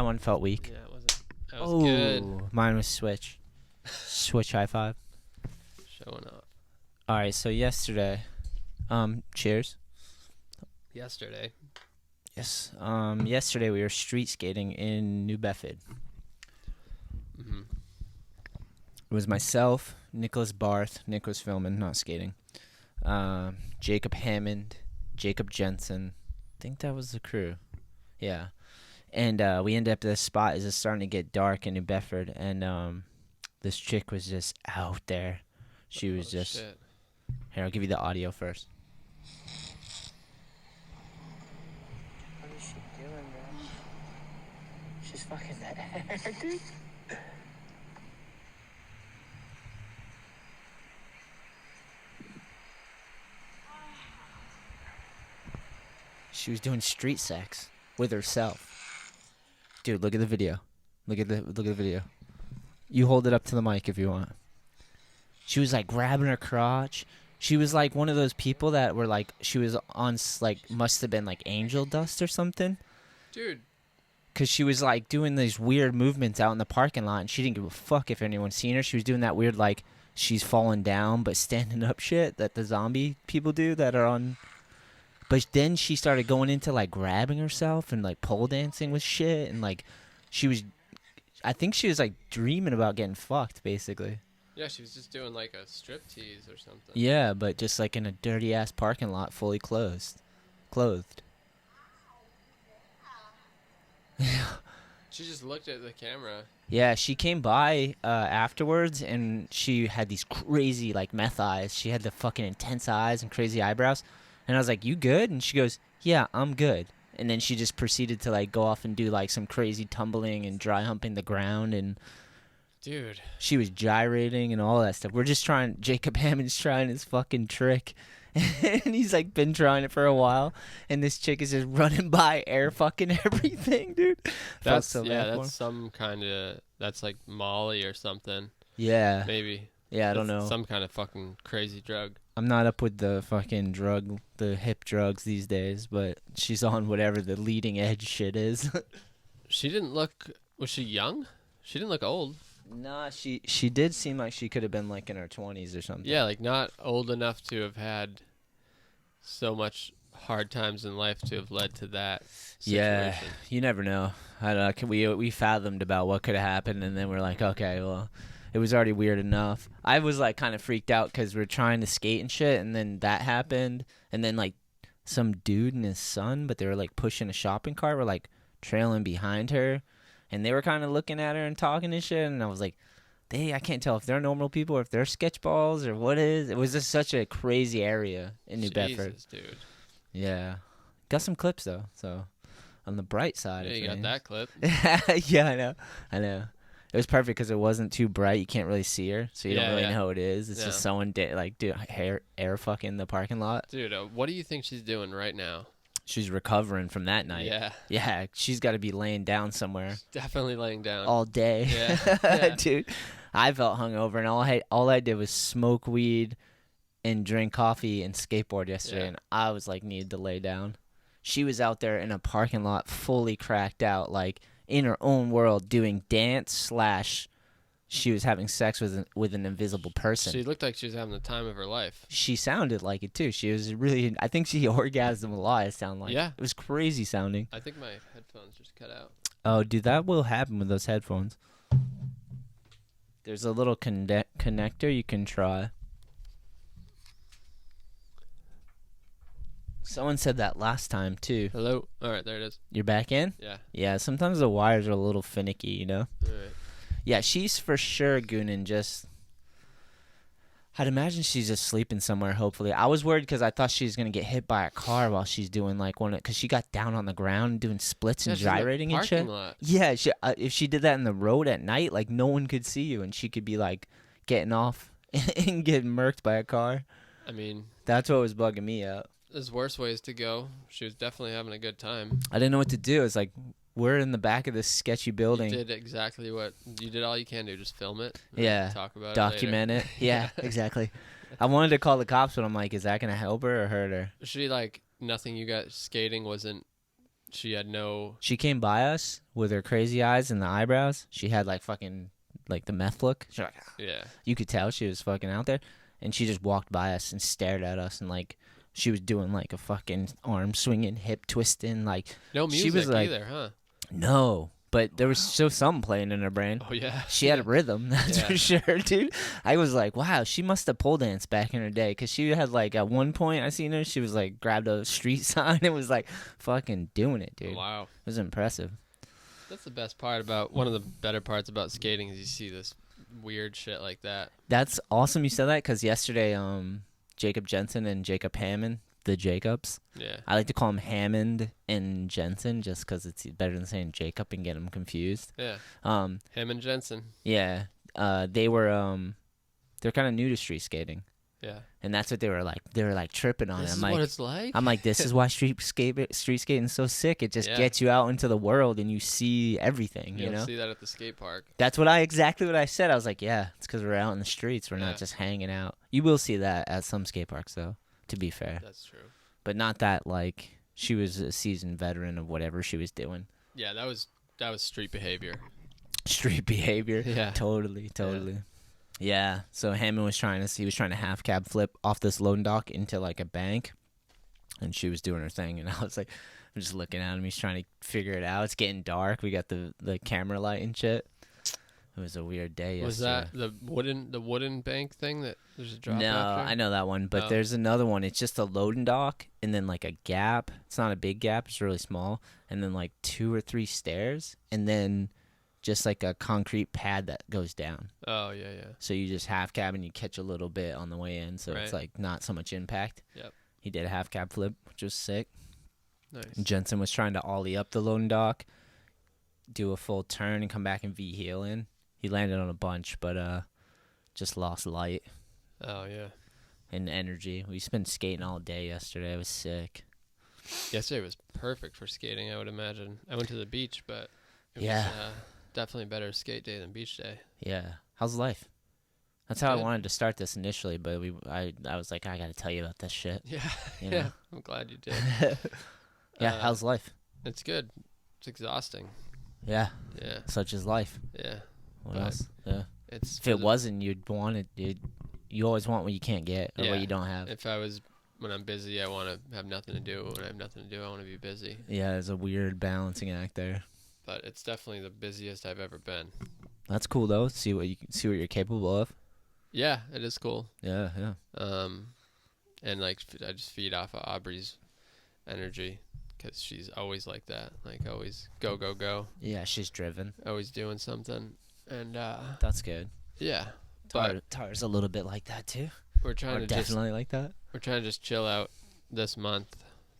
That one felt weak. Yeah, it wasn't. That was good. Mine was Switch. Switch high five. Showing up. All right, so yesterday, cheers. Yesterday. Yes. Yesterday we were street skating in New Bedford. Mm-hmm. It was myself, Nicholas Barth. Nick was filming, not skating. Jacob Hammond, Jacob Jensen. I think that was the crew. Yeah. And we ended up at this spot as it's starting to get dark in New Bedford, and this chick was just out there. She was just... Shit. Here, I'll give you the audio first. What is she doing, bro? She's fucking there, dude. She was doing street sex with herself. Dude, look at the video. Look at the video. You hold it up to the mic if you want. She was like grabbing her crotch. She was like one of those people that were like, she was on like, must have been like angel dust or something. Dude. Cause she was like doing these weird movements out in the parking lot, and she didn't give a fuck if anyone's seen her. She was doing that weird like she's falling down but standing up shit that the zombie people do that are on. But then she started going into like grabbing herself and like pole dancing with shit, and like she was, I think she was like dreaming about getting fucked basically. Yeah, she was just doing like a strip tease or something. Yeah, but just like in a dirty ass parking lot, fully clothed. She just looked at the camera. Yeah, she came by afterwards, and she had these crazy like meth eyes. She had the fucking intense eyes and crazy eyebrows, and I was like, "You good?" And she goes, "Yeah, I'm good." And then she just proceeded to like go off and do like some crazy tumbling and dry humping the ground, and dude, she was gyrating and all that stuff. We're just trying. Jacob Hammond's trying his fucking trick, and he's like been trying it for a while. And this chick is just running by, air fucking everything, dude. That's so yeah, bad for him. that's some kind of that's like Molly or something. Yeah, maybe. Yeah, I don't know. Some kind of fucking crazy drug. I'm not up with the fucking the hip drugs these days, but she's on whatever the leading edge shit is. She didn't look. Was she young? She didn't look old. Nah, she did seem like she could have been like in her 20s or something. Yeah, like not old enough to have had so much hard times in life to have led to that situation. Yeah, you never know. I don't know. We fathomed about what could have happened, and then we're like, okay, well, it was already weird enough. I was like kind of freaked out because we're trying to skate and shit, and then that happened, and then like some dude and his son, but they were like pushing a shopping cart, were like trailing behind her. And they were kind of looking at her and talking and shit, and I was like, I can't tell if they're normal people or if they're sketchballs or what is. It was just such a crazy area in New Bedford. Dude. Yeah. Got some clips, though, so on the bright side. Yeah, you got that clip. Yeah, I know. It was perfect because it wasn't too bright. You can't really see her, so you don't really know who it is. It's just someone, air fucking the parking lot. Dude, what do you think she's doing right now? She's recovering from that night. Yeah, she's got to be laying down somewhere. She's definitely laying down. All day. Yeah. Dude, I felt hungover, and all I did was smoke weed and drink coffee and skateboard yesterday, and I was like needed to lay down. She was out there in a parking lot fully cracked out, like in her own world doing dance / she was having sex with an invisible person. She looked like she was having the time of her life. She sounded like it, too. She was really... I think she orgasmed a lot, it sounded like. Yeah. It was crazy sounding. I think my headphones just cut out. Oh, dude, that will happen with those headphones. There's a little connector you can try. Someone said that last time, too. Hello? All right, there it is. You're back in? Yeah. Yeah, sometimes the wires are a little finicky, you know? All right. Yeah, she's for sure gooning just... I'd imagine she's just sleeping somewhere, hopefully. I was worried because I thought she was going to get hit by a car while she's doing like one... Because she got down on the ground doing splits and gyrating and shit. Lot. Yeah, if she did that in the road at night, like no one could see you and she could be like getting off and getting murked by a car. I mean... That's what was bugging me out. There's worse ways to go. She was definitely having a good time. I didn't know what to do. It's like... We're in the back of this sketchy building. You did exactly what you did. All you can do, just film it. Yeah, talk about document it. Yeah, exactly. I wanted to call the cops, but I'm like, is that gonna help her or hurt her? She like nothing. You got skating wasn't she had no. She came by us with her crazy eyes and the eyebrows. She had like fucking like the meth look. She like, Yeah. you could tell she was fucking out there, and she just walked by us and stared at us and like she was doing like a fucking arm swinging, hip twisting, like No music she was like, either, huh? no. But there was still something playing in her brain. Oh yeah. She had a rhythm, that's Yeah. for sure, dude. I was like, wow, she must have pole danced back in her day. Because she had, like, at one point I seen her, she was, like, grabbed a street sign and was, like, fucking doing it, dude. Wow. It was impressive. That's the best part about, one of the better parts about skating is you see this weird shit like that. That's awesome you said that, because yesterday, Jacob Jensen and Jacob Hammond, the Jacobs, Yeah. I like to call them Hammond and Jensen just because it's better than saying Jacob and get them confused. Yeah. Um, Him and Jensen. yeah, they were, they're kind of new to street skating. Yeah. And that's what they were like. They were like tripping on it. This I'm is like, what it's like? I'm like, this is why street skating is so sick. It just Yeah. gets you out into the world and you see everything. You You don't know, see that at the skate park. that's exactly what I said. I was like, yeah, it's because we're out in the streets. We're Yeah. not just hanging out. You will see that at some skate parks, though. To be fair, That's true. but not that like she was a seasoned veteran of whatever she was doing. Yeah, that was street behavior. Street behavior. Yeah. Totally. Yeah. So Hammond was trying to half cab flip off this loading dock into like a bank, and she was doing her thing, and I was like, I'm just looking at him. He's trying to figure it out. It's getting dark. We got the camera light and shit. It was a weird day. Was yesterday. that the wooden bank thing that there's a drop No, after? I know that one, but Oh. there's another one. It's just a loading dock and then like a gap. It's not a big gap. It's really small, and then like 2 or 3 stairs, and then just like a concrete pad that goes down. Oh, yeah. So you just half cab and you catch a little bit on the way in, so it's Right. like not so much impact. Yep. He did a half cab flip, which was sick. Nice. And Jensen was trying to ollie up the loading dock, do a full turn, and come back and V heel in. He landed on a bunch, but just lost light Oh, yeah. and energy. We spent skating all day yesterday. It was sick. Yesterday was perfect for skating, I would imagine. I went to the beach, but it Yeah. was definitely a better skate day than beach day. Yeah. How's life? That's how Good. I wanted to start this initially, but I was like, I got to tell you about this shit. Yeah. You Yeah. know? I'm glad you did. Yeah, how's life? It's good. It's exhausting. Yeah, Yeah. such is life. Yeah. What But else? Yeah. It's If it wasn't, you'd want it. You always want what you can't get or Yeah. what you don't have. If I was, when I'm busy, I want to have nothing to do. When I have nothing to do, I want to be busy. Yeah, there's a weird balancing act there. But it's definitely the busiest I've ever been. That's cool though. See what you're capable of. Yeah, it is cool. Yeah. And like I just feed off of Aubrey's energy because she's always like that. Like always go, Yeah, she's driven. always doing something. And That's good. yeah, but Tar's a little bit like that too. we're trying Or to definitely like that. we're trying to just chill out this month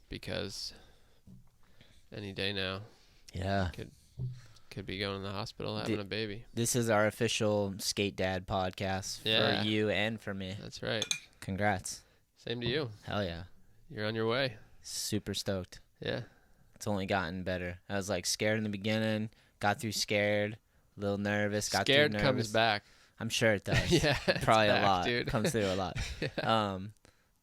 because any day now Yeah. could be going to the hospital having a baby. This is our official Skate Dad podcast Yeah. for you and for me. That's right. Congrats. Same to you. Hell yeah. You're on your way. Super stoked. Yeah. It's only gotten better. I was like scared in the beginning, got through scared, a little nervous, got Scared through nervous. comes back. I'm sure it does. Yeah, it's Probably back, a lot. dude. Comes through a lot. Yeah.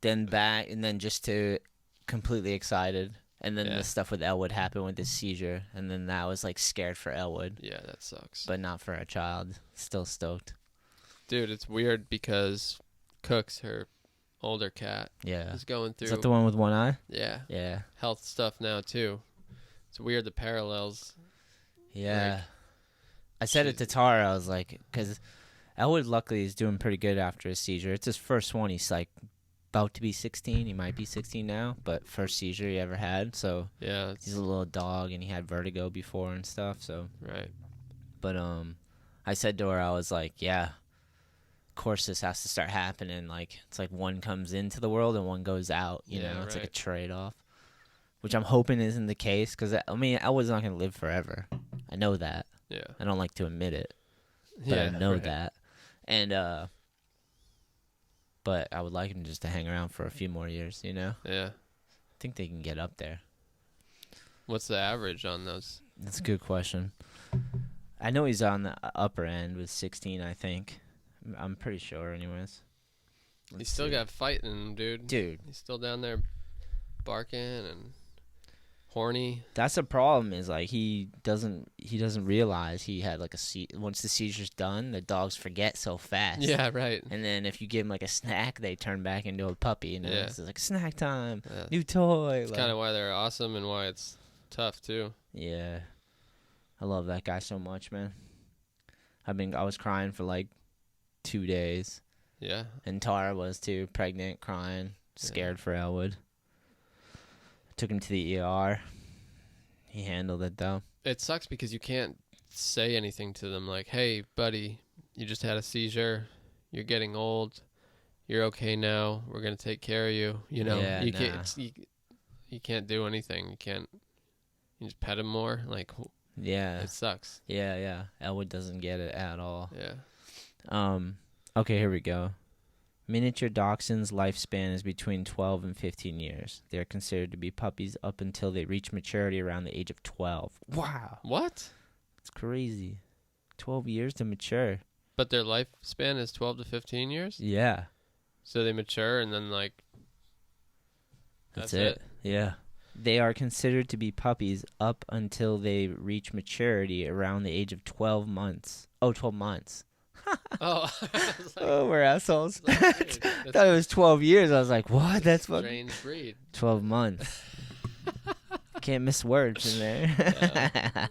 Then back, and then just to completely excited. And then Yeah. the stuff with Elwood happened with the seizure. And then that was like scared for Elwood, Yeah, that sucks. but not for our child. Still stoked. Dude, it's weird because Cooks, her older cat, Yeah. is going through Is that the one with one eye? yeah, Yeah. health stuff now too. It's weird the parallels. Yeah. Like, I said it to Tara. I was like, because Elwood luckily is doing pretty good after his seizure. It's his first one. He's like about to be 16. He might be 16 now, but first seizure he ever had. So Yeah, he's a little dog, and he had vertigo before and stuff. So, right. but I said to her, I was like, yeah, of course this has to start happening. Like it's like one comes into the world and one goes out. You Yeah, know, it's like a right. trade-off, which I'm hoping isn't the case. Because I mean, Elwood's not gonna live forever. I know that. Yeah. I don't like to admit it, but Yeah, I know right. that. And but I would like him just to hang around for a few more years, you know? Yeah. I think they can get up there. What's the average on those? That's a good question. I know he's on the upper end with 16, I think. I'm pretty sure anyways. He's still got fight in him, dude. Dude, He's still down there barking and horny. That's the problem. Is like he doesn't realize he had like once the seizure's done, the dogs forget so fast. Yeah, right. And then if you give them like a snack, they turn back into a puppy. You know, Yeah. it's like snack time, Yeah. new toy. It's kind of why they're awesome and why it's tough too. Yeah, I love that guy so much, man. I was crying for like 2 days, Yeah. and Tara was too, pregnant, crying, scared for Elwood. Took him to the ER. He handled it though. It sucks because you can't say anything to them like, "Hey, buddy, you just had a seizure. You're getting old. You're okay now. We're gonna take care of you." You know, Yeah, you nah. can't. You can't do anything. You can't. You just pet him more. Like, Yeah. it sucks. Yeah. Elwood doesn't get it at all. Yeah. Okay, here we go. Miniature dachshunds' lifespan is between 12 and 15 years. They are considered to be puppies up until they reach maturity around the age of 12. Wow. What? That's crazy. 12 years to mature. But their lifespan is 12 to 15 years? Yeah. So they mature and then, like, That's it. Yeah. They are considered to be puppies up until they reach maturity around the age of 12 months. Oh, 12 months. Oh, I was like, Oh, we're assholes. I was like, dude, I that's thought it was 12 years. I was like, what? That's a fucking strange breed. 12 months. Can't miss words in there.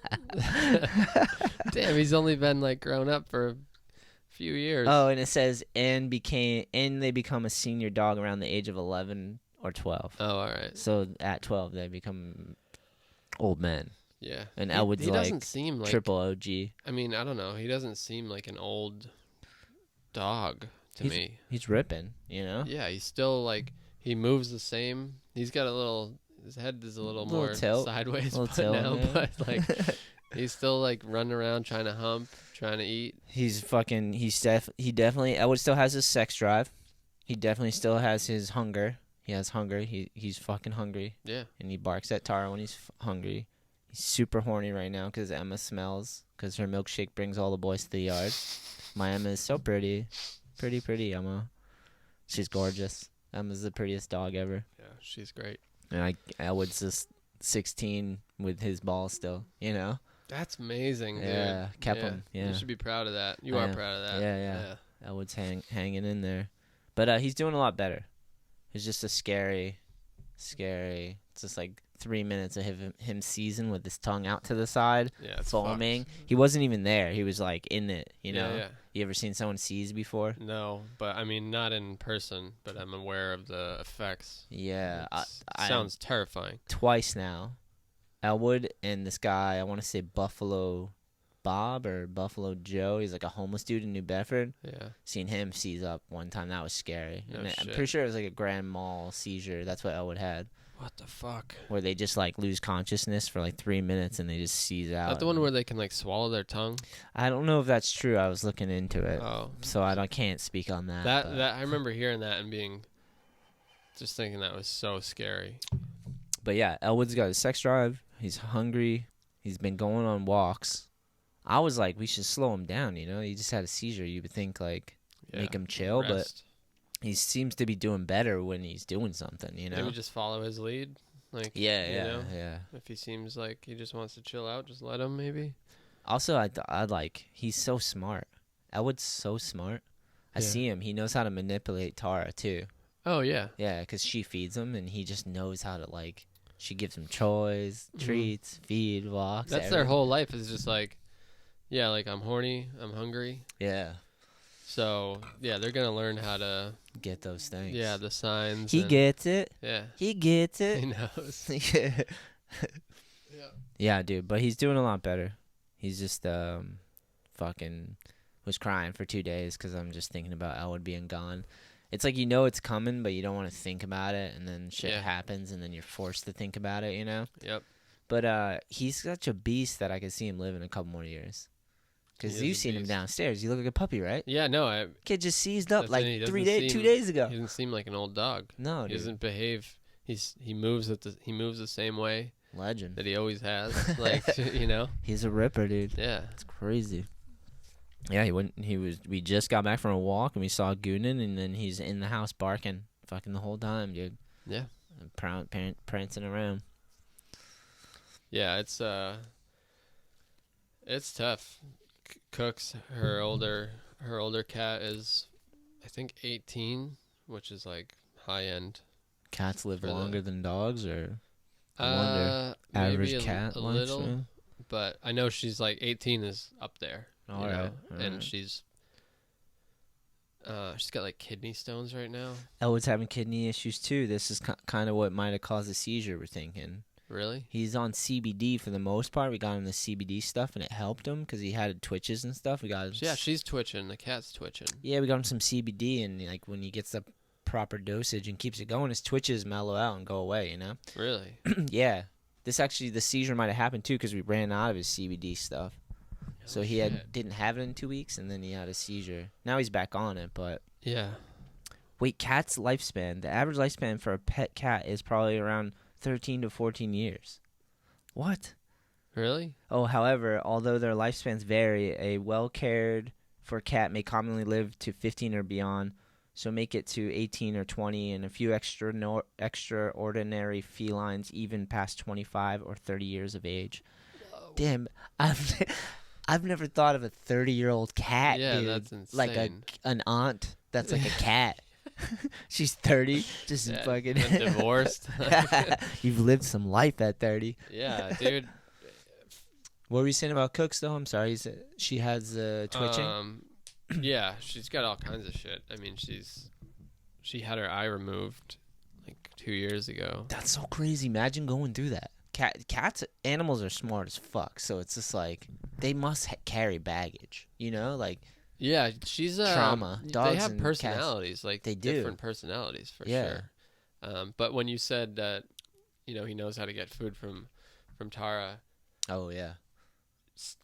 Damn, he's only been, like, grown up for a few years. Oh, and it says, and they become a senior dog around the age of 11 or 12. Oh, all right. So at 12, they become old men. Yeah. And He Elwood's doesn't like seem like triple OG. I mean, I don't know. He doesn't seem like an old dog to me. He's ripping, you know? Yeah, he's still like he moves the same. He's got his head is a little more tilt. sideways Little but tilt, now, yeah. but like he's still like running around trying to hump, trying to eat. He definitely Elwood still has his sex drive. He definitely still has his hunger. He has hunger. He's fucking hungry. Yeah. And he barks at Tara when he's hungry. He's super horny right now because Emma smells, because her milkshake brings all the boys to the yard. My Emma is so pretty. Pretty Emma. She's gorgeous. Emma's the prettiest dog ever. Yeah, she's great. And Elwood's just 16 with his ball still, you know? That's amazing, dude. Yeah, kept him. Yeah. You should be proud of that. You I are am. proud of that. Yeah. Elwood's hanging in there. But he's doing a lot better. It's just a scary. It's just like 3 minutes of him seizing with his tongue out to the side, Yeah, it's foaming. fucked. He wasn't even there. He was like in it, you know? Yeah. You ever seen someone seize before? No, but I mean, not in person, but I'm aware of the effects. Yeah. It sounds terrifying. Twice now. Elwood and this guy, I want to say Buffalo Bob or Buffalo Joe. He's like a homeless dude in New Bedford. Yeah. Seen him seize up one time. That was scary. No And I'm shit. pretty sure it was like a grand mal seizure. That's what Elwood had. What the fuck? Where they just like lose consciousness for like 3 minutes and they just seize out. Is that the one where they can like swallow their tongue? I don't know if that's true. I was looking into it, Oh, so can't speak on that. that but- that I remember hearing that and just thinking that was so scary. But yeah, Elwood's got his sex drive. He's hungry. He's been going on walks. I was like, we should slow him down. You know, he just had a seizure. You would think like make him chill, Rest. but he seems to be doing better when he's doing something. You know. Maybe just follow his lead. Like Yeah. If he seems like he just wants to chill out, just let him. Maybe. Also, I like he's so smart. Elwood's so smart. I Yeah. see him. He knows how to manipulate Tara too. Oh yeah. Yeah, because she feeds him, and he just knows how to like. She gives him toys, treats, feed, walks. That's their whole life is just like, yeah, like I'm horny, I'm hungry. Yeah, So yeah, they're gonna learn how to get those things. yeah the signs. He and- gets it. Yeah. He gets He it. knows. Yeah. Yeah. Yeah, dude, but he's doing a lot better. He's just fucking was crying for 2 days because I'm just thinking about Elwood being gone. It's like you know it's coming, but you don't want to think about it, and then shit Yeah. happens, and then you're forced to think about it, you know? Yep. But he's such a beast that I could see him live in a couple more years. Because He is you've a seen him beast. downstairs. You look like a puppy, right? Yeah. No. Kid just seized up That's like it, he 2 doesn't days seem- ago. He doesn't seem like an old dog. No, He dude. doesn't behave. He moves he moves the same way Legend. that he always has. Like you know. He's a ripper, dude. Yeah. It's crazy. Yeah, we just got back from a walk and we saw Goonin, and then he's in the house barking fucking the whole time, dude. Yeah. Prancing around. Yeah, it's tough. Cooks, her older cat is, I think, 18, which is like high end. Cats live For the- longer than dogs, or I wonder. Maybe Average cat a little, lifespan? but I know she's like 18 is up there. All you right, know, all and right. she's got like kidney stones right now. Elwood's having kidney issues too. This is kind of what might have caused the seizure, we're thinking. Really? He's on CBD for the most part. We got him the CBD stuff, and it helped him because he had twitches and stuff. We got him. Yeah, she's twitching. The cat's twitching. Yeah, we got him some CBD, and like when he gets the proper dosage and keeps it going, his twitches mellow out and go away. You know. Really? Yeah. The seizure might have happened too because we ran out of his CBD stuff. So he didn't have it in 2 weeks, and then he had a seizure. Now he's back on it, but Yeah. wait, cat's lifespan. The average lifespan for a pet cat is probably around 13 to 14 years. What? Really? Oh, however, although their lifespans vary, a well-cared for cat may commonly live to 15 or beyond, so make it to 18 or 20, and a few extraordinary felines even past 25 or 30 years of age. Whoa. Damn, I've never thought of a 30-year-old cat, Yeah, dude. that's insane. Like an aunt that's like a cat. She's 30, just Yeah, fucking been divorced. You've lived some life at 30. Yeah, dude. What were you saying about Cooks, though? I'm sorry. She has twitching? Yeah, she's got all kinds of shit. I mean, she had her eye removed like 2 years ago. That's so crazy. Imagine going through that. Animals are smart as fuck, so it's just like they must carry baggage, you know? Like, Yeah, she's trauma. They Dogs have and personalities, like They do. different personalities for Yeah. sure. But when you said that, he knows how to get food from Tara, oh, yeah.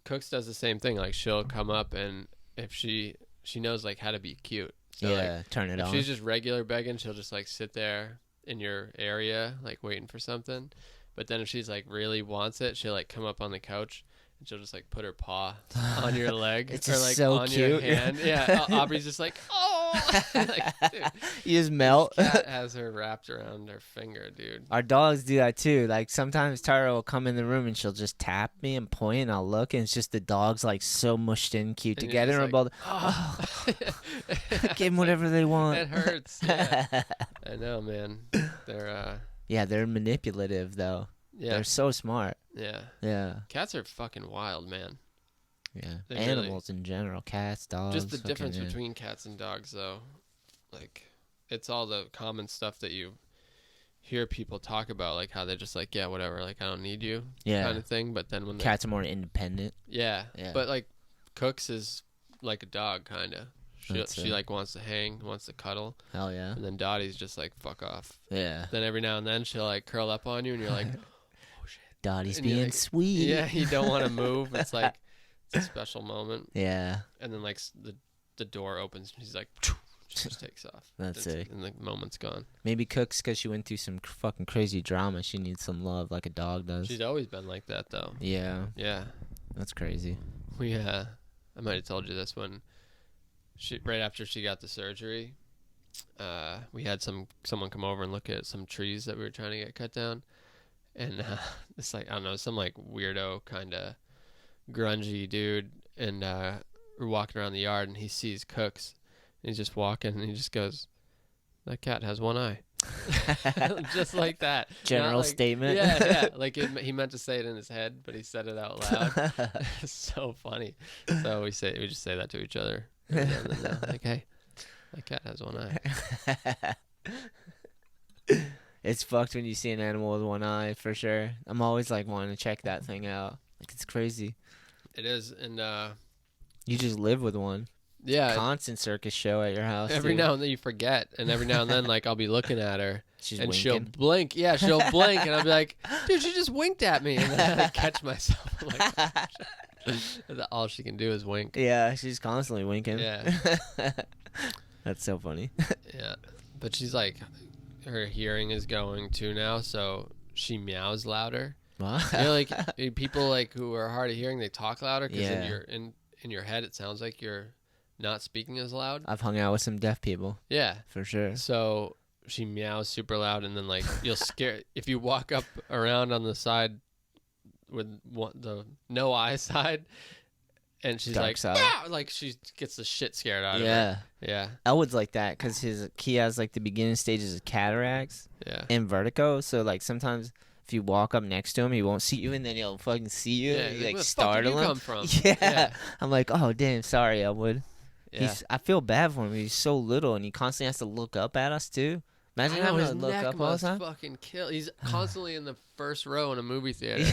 Cooks does the same thing. Like she'll come up, and if she knows like how to be cute. So Yeah, turn it if on. she's just regular begging, she'll just like sit there in your area, like waiting for something. But then if she's like really wants it, she'll like come up on the couch and she'll just like put her paw on your leg It's or just like so on your cute. hand. Yeah, Aubrey's just like, oh, like, dude, You just melt. this cat has her wrapped around her finger, dude. Our dogs do that too. Like sometimes Tara will come in the room and she'll just tap me and point, and I'll look, and it's just the dogs like so mushed in, cute And you're together. just And like, we're both give them whatever they want. It hurts. Yeah. I know, man. They're Yeah, they're manipulative though. yeah, They're so smart. yeah. Yeah, Cats are fucking wild, man. yeah. They really- Animals in general, cats, dogs. Just the fucking, difference yeah. between cats and dogs, though, like it's all the common stuff that you hear people talk about, like how they're just like, yeah, whatever, like I don't need you, Yeah. kind of thing. But then when Cats are more independent. yeah, Yeah. but like Cooks is like a dog, kind of. That's She it. like wants to hang, wants to cuddle, Hell yeah. and then Dottie's just like fuck off. Yeah. Then every now and then she'll like curl up on you, and you're like, oh shit. Dottie's And you're being like, sweet. Yeah, you don't want to move. It's like it's a special moment. Yeah. And then like the door opens and she's like, she just takes off. That's it. And the moment's gone. Maybe Cooks because she went through some fucking crazy drama. She needs some love like a dog does. She's always been like that though. Yeah, Yeah. that's crazy. We I might have told you this when right after she got the surgery, we had someone come over and look at some trees that we were trying to get cut down, and it's like I don't know, some like weirdo kind of grungy dude, and we're walking around the yard and he sees Cooks, and he's just walking and he just goes, "That cat has one eye." Just like that. General Not like- statement. Yeah. Like he meant to say it in his head, but he said it out loud. It's so funny. So we just say that to each other. every now and then now. Like, hey, that cat has one eye. It's fucked when you see an animal with one eye, for sure. I'm always like wanting to check that thing out. Like, it's crazy. It is, and You just live with one. yeah. Constant circus show at your house. Every dude. now and then you forget, and every now and then like I'll be looking at her, She's and winking. she'll blink. Yeah, she'll blink, and I'll be like, "Dude, she just winked at me," and then I catch myself. I'm like, all she can do is wink. Yeah, she's constantly winking. Yeah. That's so funny. Yeah, but she's like, her hearing is going too now, so she meows louder. What? You know, like people like who are hard of hearing, they talk louder because Yeah. in your head it sounds like you're not speaking as loud. I've hung out with some deaf people, Yeah, for sure. so she meows super loud, and then like you'll scare if you walk up around on the side with the no eye side, and she's Dark like, side. "Ah!" Like she gets the shit scared out of her. Yeah. Yeah, Elwood's like that because he has like the beginning stages of cataracts yeah. and vertigo. So like sometimes if you walk up next to him, he won't see you, and then he'll fucking see you. Yeah, and you like, like where the fuck did startle you him. come from? Yeah. Yeah. I'm like, oh damn, sorry, Elwood. Yeah. I feel bad for him. He's so little, and he constantly has to look up at us too. Imagine I know, having his to look neck up all the must time. fucking kill. He's constantly in the first row in a movie theater.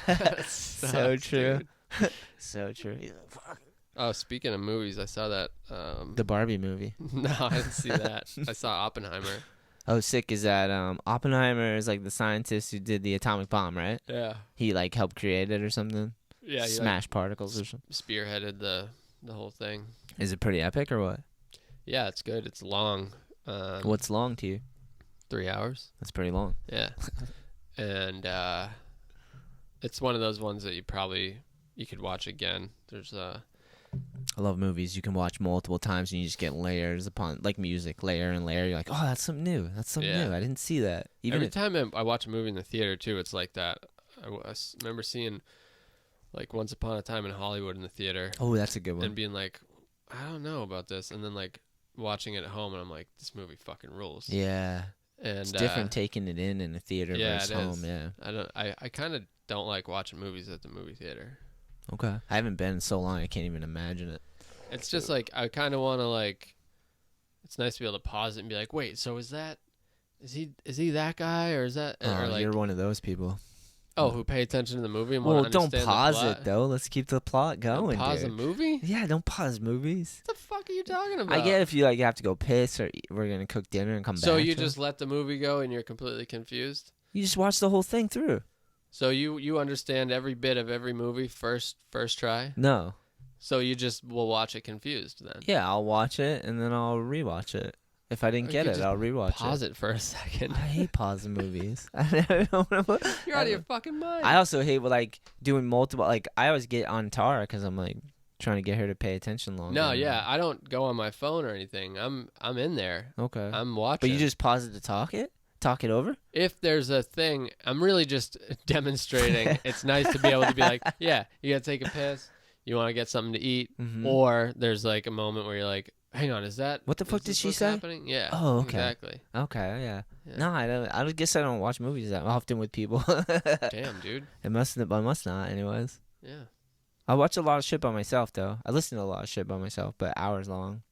That So sucks, true. dude. So true. He's like, fuck. Oh, speaking of movies, I saw that. The Barbie movie. No, I didn't see that. I saw Oppenheimer. Oh, sick is that Oppenheimer is like the scientist who did the atomic bomb, right? Yeah. He like helped create it or something. Yeah, he Smash particles or something. spearheaded the whole thing. Is it pretty epic or what? Yeah, it's good. It's long. What's long to you? 3 hours. That's pretty long. Yeah. And it's one of those ones that you could watch again. There's I love movies you can watch multiple times and you just get layers upon, like music, layer and layer. You're like, oh, that's something new. That's something Yeah. new. I didn't see that. Even every time I watch a movie in the theater too, it's like that. I remember seeing like Once Upon a Time in Hollywood in the theater oh, that's a good one. and being like, I don't know about this, and then like watching it at home and I'm like, this movie fucking rules. Yeah, And it's different taking it in a theater yeah, versus it home. is. Yeah. I kind of don't like watching movies at the movie theater. Okay. I haven't been in so long. I can't even imagine it. It's just like I kind of want to like. It's nice to be able to pause it and be like, wait, so is he that guy or is that or like you're one of those people. who pay attention to the movie and Well, want to don't understand pause the plot? it though. Let's keep the plot Don't going. pause dude. a movie? Yeah, don't pause movies. What the fuck are you talking about? I get if you like have to go piss or we're gonna cook dinner and come back. So you to just it. let the movie go and you're completely confused? you just watch the whole thing through. So you understand every bit of every movie first try? No. So you just will watch it confused then? Yeah, I'll watch it and then I'll rewatch it. If I didn't Or get you it, just I'll rewatch Pause it. it for a second. I hate pausing movies. I don't know. You're out of your fucking mind. I also hate like doing multiple. Like I always get on Tara because I'm like trying to get her to pay attention longer. No, yeah, I don't go on my phone or anything. I'm in there. Okay. I'm watching. But you just pause it to talk it over. If there's a thing, I'm really just demonstrating. It's nice to be able to be like, yeah, you gotta take a piss. You want to get something to eat, Mhm. or there's like a moment where you're like, hang on, is that What the fuck is did this she what's say? Happening? Yeah. Oh, okay. Exactly. Okay, yeah. Yeah. No, I don't. I guess I don't watch movies that often with people. Damn, dude. I must not, anyways. Yeah. I watch a lot of shit by myself though. I listen to a lot of shit by myself, but hours long.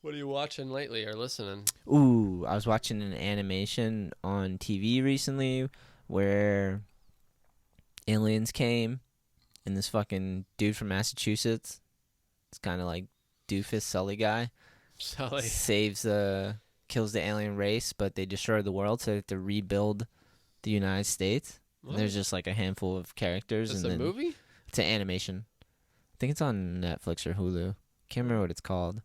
What are you watching lately or listening? Ooh, I was watching an animation on TV recently where aliens came and this fucking dude from Massachusetts, it's kind of like doofus Sully guy, Sully. kills the alien race, but they destroy the world, so they have to rebuild the United States. And there's just like a handful of characters. Is and it a then movie? It's an animation. I think it's on Netflix or Hulu. Can't remember what it's called,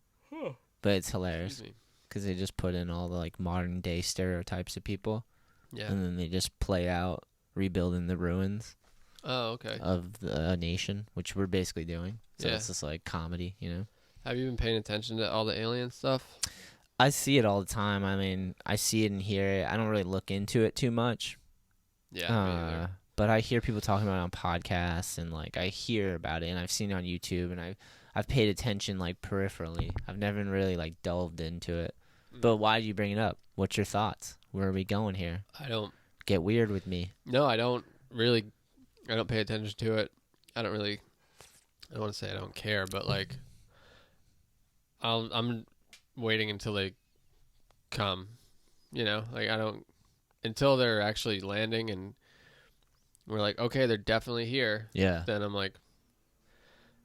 but it's hilarious Excuse me. because they just put in all the like modern day stereotypes of people. Yeah. And then they just play out rebuilding the ruins Oh, okay. of a nation, which we're basically doing. So Yeah. it's just like comedy, you know? Have you been paying attention to all the alien stuff? I see it all the time. I mean, I see it and hear it. I don't really look into it too much. Yeah. Me either. But I hear people talking about it on podcasts and like I hear about it and I've seen it on YouTube and I've paid attention like peripherally. I've never really like delved into it. But why do you bring it up? What's your thoughts? Where are we going here? I don't. Get weird with me. No, I don't really. I don't pay attention to it. I don't really. I don't want to say I don't care, but like, I'm waiting until they come. You know, like I don't until they're actually landing and we're like, okay, they're definitely here. Yeah. Then I'm like,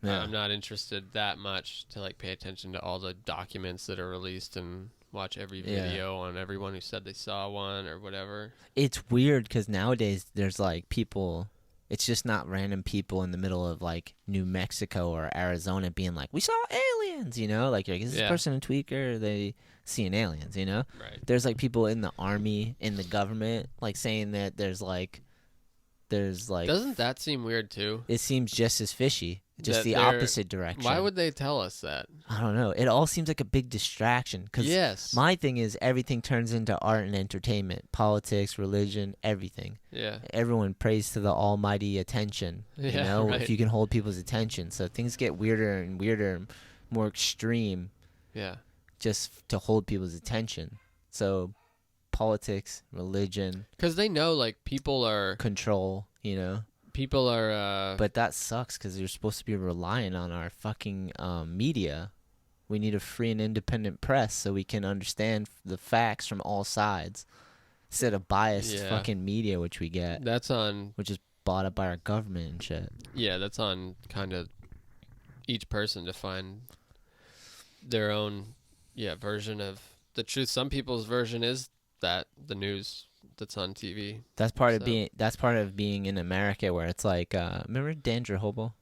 Yeah. I'm not interested that much to like pay attention to all the documents that are released and watch every video on everyone who said they saw one or whatever. It's weird because nowadays there's like people. It's just not random people in the middle of like New Mexico or Arizona being like, we saw aliens, you know? Like, is this person a tweaker? Are they seeing aliens, you know? Right. There's like people in the army, in the government, like saying that there's like there's like Doesn't that seem weird too? it seems just as fishy, just That the they're- opposite direction. Why would they tell us that? I don't know. It all seems like a big distraction. Because Yes. my thing is everything turns into art and entertainment, politics, religion, everything. Yeah. Everyone prays to the almighty attention. You Yeah, know, right. if you can hold people's attention. So things get weirder and weirder, and more extreme, Yeah. just to hold people's attention. So politics, religion, Because they know, like, people are. control. But But that sucks because you're supposed to be relying on our fucking media. We need a free and independent press so we can understand the facts from all sides instead of biased Yeah. fucking media, which we get, that's on. which is bought up by our government and shit. Yeah, that's on kind of each person to find their own, version of the truth. Some people's version is that the news that's on TV. That's part of So- being in America, where it's like, remember Dandra Hobel?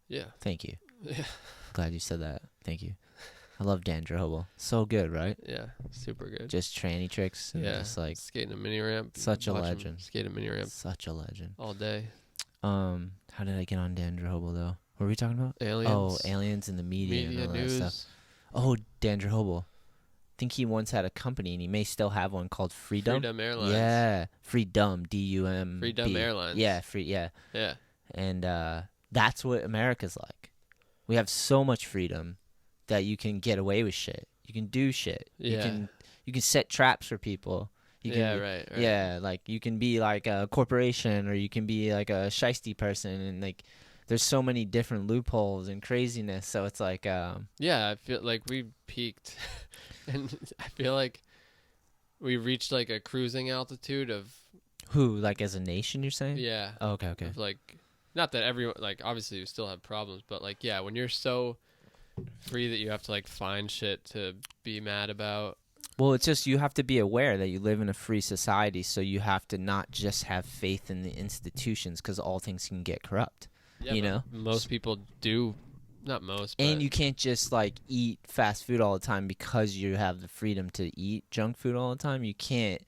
Yeah. Thank you. Yeah. Glad you said that. Thank you. I love Dandra Hobel. So good, right? Yeah. Super good. Just tranny tricks and Yeah. just like skating a mini ramp. Such a Watch 'em legend. skate a mini ramp such a legend. all day. How did I get on Dandra Hobel though? What were we talking about? Aliens. Oh, aliens and the media, and all that news. stuff. Oh, Dandra Hobel. I think he once had a company, and he may still have one called Freedom. Freedom Airlines. Yeah, Freedom, DUM. Freedom Airlines. Yeah, yeah. Yeah. And that's what America's like. We have so much freedom that you can get away with shit. You can do shit. Yeah. You can set traps for people. You can, Yeah, right. Yeah, like you can be like a corporation, or you can be like a shiesty person, and like there's so many different loopholes and craziness. So it's like Yeah, I feel like we peaked, and I feel like we reached like a cruising altitude of who, like as a nation, you're saying? yeah, Oh, okay. of like not that everyone like obviously we still have problems, but like yeah, when you're so free that you have to like find shit to be mad about. Well, it's just you have to be aware that you live in a free society, so you have to not just have faith in the institutions, because all things can get corrupt. Yeah, You but know? most people do, not most, but And you can't just like eat fast food all the time because you have the freedom to eat junk food all the time. You can't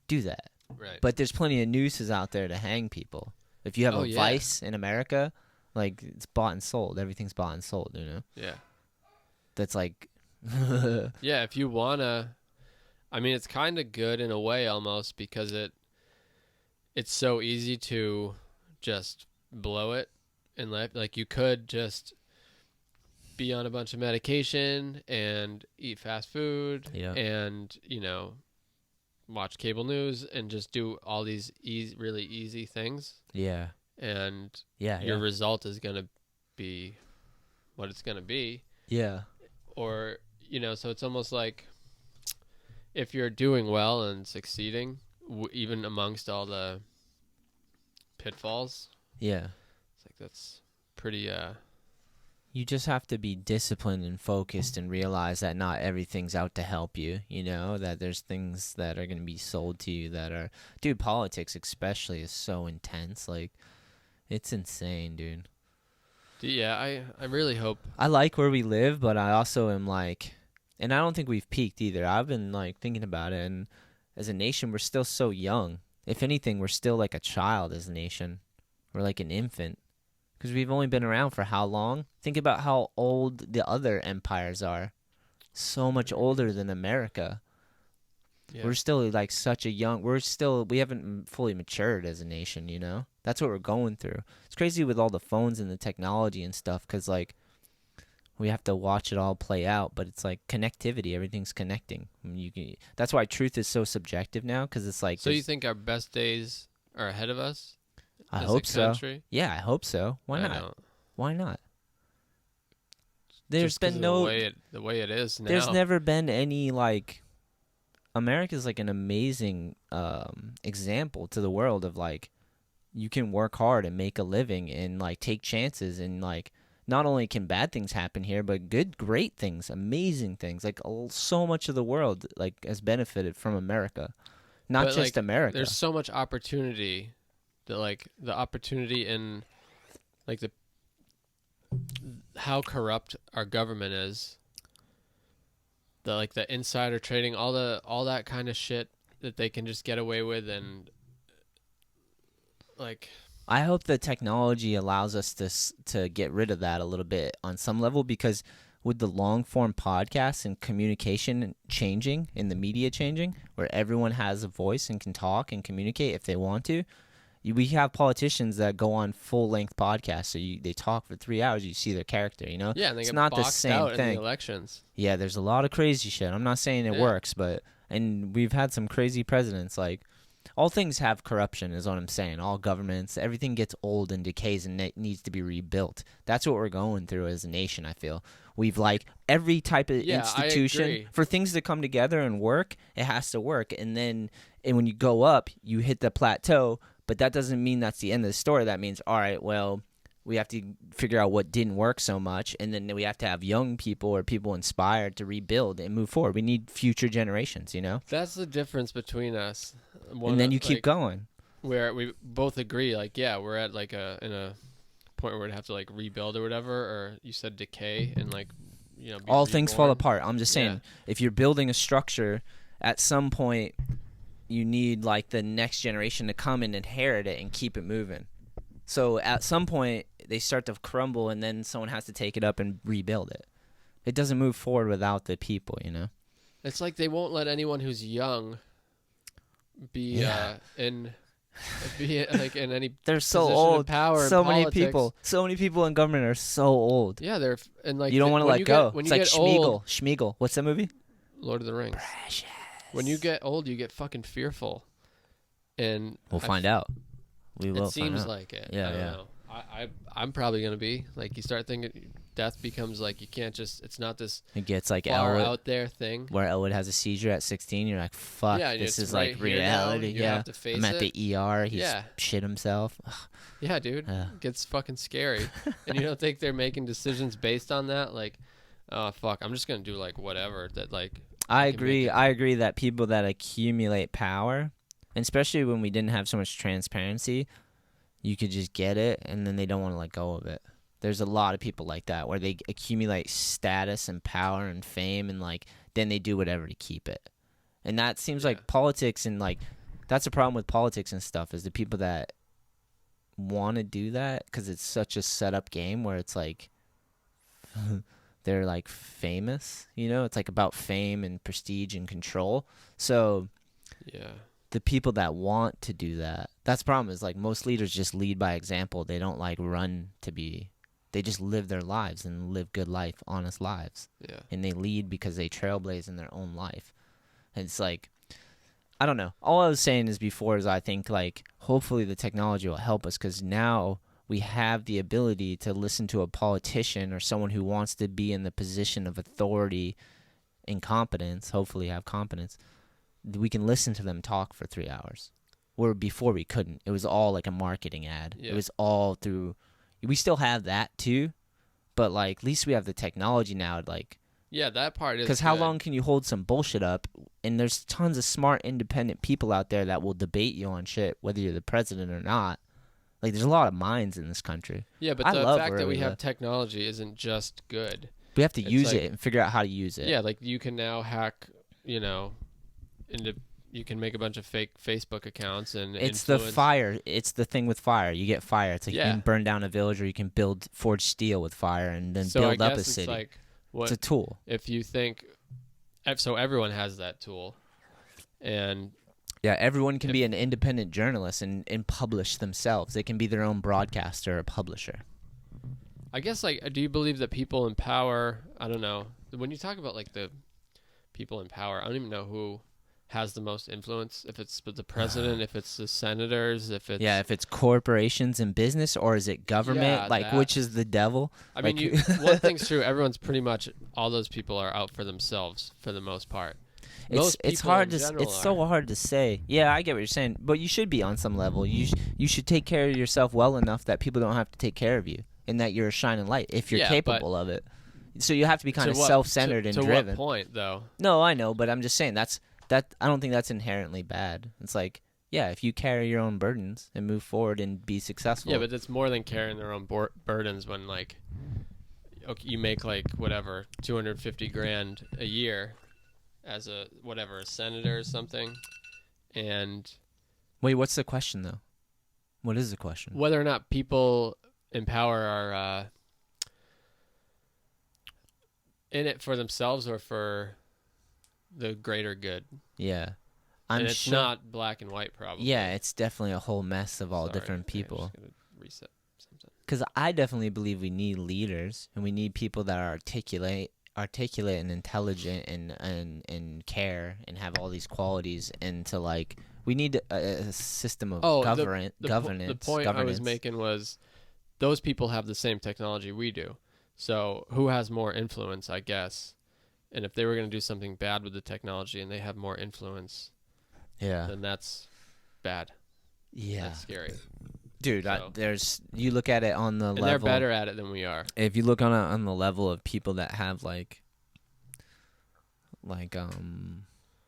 do that. right. But there's plenty of nooses out there to hang people. If you have Oh, a yeah. vice in America, like it's bought and sold. Everything's bought and sold, you know? yeah, That's like yeah. If you wanna, I mean, it's kind of good in a way almost because it's so easy to just blow it and like you could just be on a bunch of medication and eat fast food Yeah. and watch cable news and just do all these really easy things, yeah. and Yeah. your result is going to be what it's going to be. Yeah. Or so it's almost like if you're doing well and succeeding even amongst all the pitfalls, Yeah. it's like that's pretty You just have to be disciplined and focused and realize that not everything's out to help you, that there's things that are going to be sold to you that are... Dude, politics especially is so intense. Like, it's insane, dude. yeah, I really hope. I like where we live, but I also am like... And I don't think we've peaked either. I've been, like, thinking about it, and as a nation, we're still so young. If anything, we're still like a child as a nation. We're like an infant. Because we've only been around for how long? Think about how old the other empires are. So much older than America. Yeah. We're still like such a young... We haven't fully matured as a nation, That's what we're going through. It's crazy with all the phones and the technology and stuff, because like we have to watch it all play out. But it's like connectivity. Everything's connecting. I mean, that's why truth is so subjective now, because it's like... So you think our best days are ahead of us? I as hope a so. country? Yeah, I hope so. Why I not? don't. Why not? There's Just 'cause been of no... the way it is now. There's never been any like... America's like an amazing example to the world of like you can work hard and make a living and like take chances, and like not only can bad things happen here, but great things, amazing things. Like so much of the world like has benefited from America, not But, just like, America. There's so much opportunity that like the opportunity in like how corrupt our government is. The insider trading, all that kind of shit that they can just get away with, and like I hope the technology allows us to get rid of that a little bit on some level, because with the long form podcasts and communication changing and the media changing, where everyone has a voice and can talk and communicate if they want to, we have politicians that go on full length podcasts. So they talk for 3 hours. You see their character. You know, Yeah, and they it's get not the boxed same out in thing. the elections. Yeah, there's a lot of crazy shit. I'm not saying it Yeah. works, and we've had some crazy presidents. Like, all things have corruption, is what I'm saying. All governments, everything gets old and decays, and it needs to be rebuilt. That's what we're going through as a nation, I feel. We've, like, every type of Yeah, I institution, agree. for things to come together and work, it has to work. And when you go up, you hit the plateau, but that doesn't mean that's the end of the story. That means, all right, well, we have to figure out what didn't work so much, and then we have to have young people or people inspired to rebuild and move forward. We need future generations, you know? That's the difference between us. And then you keep going. Where we both agree, like, yeah, we're at like in a point where we'd have to like rebuild or whatever, or you said decay and like, you know, be All things fall reborn. apart. I'm just saying, if you're building a structure, at some point you need like the next generation to come and inherit it and keep it moving. So at some point they start to crumble, and then someone has to take it up and rebuild it. It doesn't move forward without the people, you know? It's like they won't let anyone who's young be in any They're so position old. of power So in many politics. people in government are so old. Yeah, they're and like You don't want to when let you go. Get, when It's you like get old, Schmeagol. What's that movie? Lord of the Rings. Precious. When you get old, you get fucking fearful, and We'll find out. We will. It seems find out. like it. Yeah, I don't yeah. know. I'm probably gonna be like, you start thinking death becomes like, you can't just, it's not this It gets like far Elwood, out there thing. where Elwood has a seizure at 16. You're like, fuck, Yeah, this it's is right like here now. reality. You Yeah, have to face I'm at it. the ER. He's Yeah. shit himself. Yeah, dude, it gets fucking scary. And you don't think they're making decisions based on that? Like, oh fuck, I'm just gonna do like whatever that like. I can make agree. it. I agree that people that accumulate power, and especially when we didn't have so much transparency, you could just get it, and then they don't want to let go of it. There's a lot of people like that, where they accumulate status and power and fame, and like then they do whatever to keep it. And that seems like politics, and like that's a problem with politics and stuff, is the people that want to do that, because it's such a set up game where it's like they're like famous, you know? It's like about fame and prestige and control. So Yeah. the people that want to do that, that's the problem, is like most leaders just lead by example. They don't like run to be, they just live their lives and live good life, honest lives. Yeah. And they lead because they trailblaze in their own life. And it's like, I don't know. All I was saying is before is I think like hopefully the technology will help us, because now we have the ability to listen to a politician or someone who wants to be in the position of authority and competence, hopefully have competence. We can listen to them talk for 3 hours, where before we couldn't. It was all like a marketing ad. Yeah. It was all through. We still have that too, but like at least we have the technology now. Like, Yeah, that part is. because how good. long can you hold some bullshit up? And there's tons of smart, independent people out there that will debate you on shit, whether you're the president or not. Like, there's a lot of minds in this country. Yeah, but I the love fact where that we we have live. technology isn't just good. We have to It's use like- it and figure out how to use it. Yeah, like you can now hack, you can make a bunch of fake Facebook accounts and It's influence. the fire. It's the thing with fire. You get fire. It's like you Yeah. can burn down a village, or you can forge steel with fire, and then So build I up guess a it's city. like, what It's a tool. if you think? So everyone has that tool, and Yeah, everyone can be an independent journalist and publish themselves. They can be their own broadcaster or publisher. I guess, like, do you believe that people in power? I don't know. When you talk about like the people in power, I don't even know who has the most influence. If it's the president, if it's the senators, if it's Yeah, if it's corporations and business, or is it government? Yeah, like, that. which is the devil? I mean, Like- one thing's true. Everyone's pretty much, all those people are out for themselves for the most part. Most It's people hard in to general it's so are. hard to say. Yeah, I get what you're saying, but you should be on some level. You should take care of yourself well enough that people don't have to take care of you, and that you're a shining light if you're Yeah, capable of it. So you have to be kind To of what- self-centered and to driven. what point, though? No, I know, but I'm just saying that I don't think that's inherently bad. It's like, yeah, if you carry your own burdens and move forward and be successful. Yeah, but it's more than carrying their own burdens when, like, okay, you make like whatever 250 grand a year as a senator or something, and Wait, what's the question though? What is the question? Whether or not people in power are in it for themselves or for the greater good. Yeah. And it's not black and white, probably. Yeah, it's definitely a whole mess of all Sorry, different people. I'm just gonna reset something. Because I definitely believe we need leaders, and we need people that are articulate and intelligent and care and have all these qualities, and to like we need a system of governance. The point I was making was those people have the same technology we do. So who has more influence, I guess? And if they were going to do something bad with the technology and they have more influence, then that's bad. Yeah. That's scary. Dude, you look at it on the level. They're better at it than we are. If you look on the level of people that have like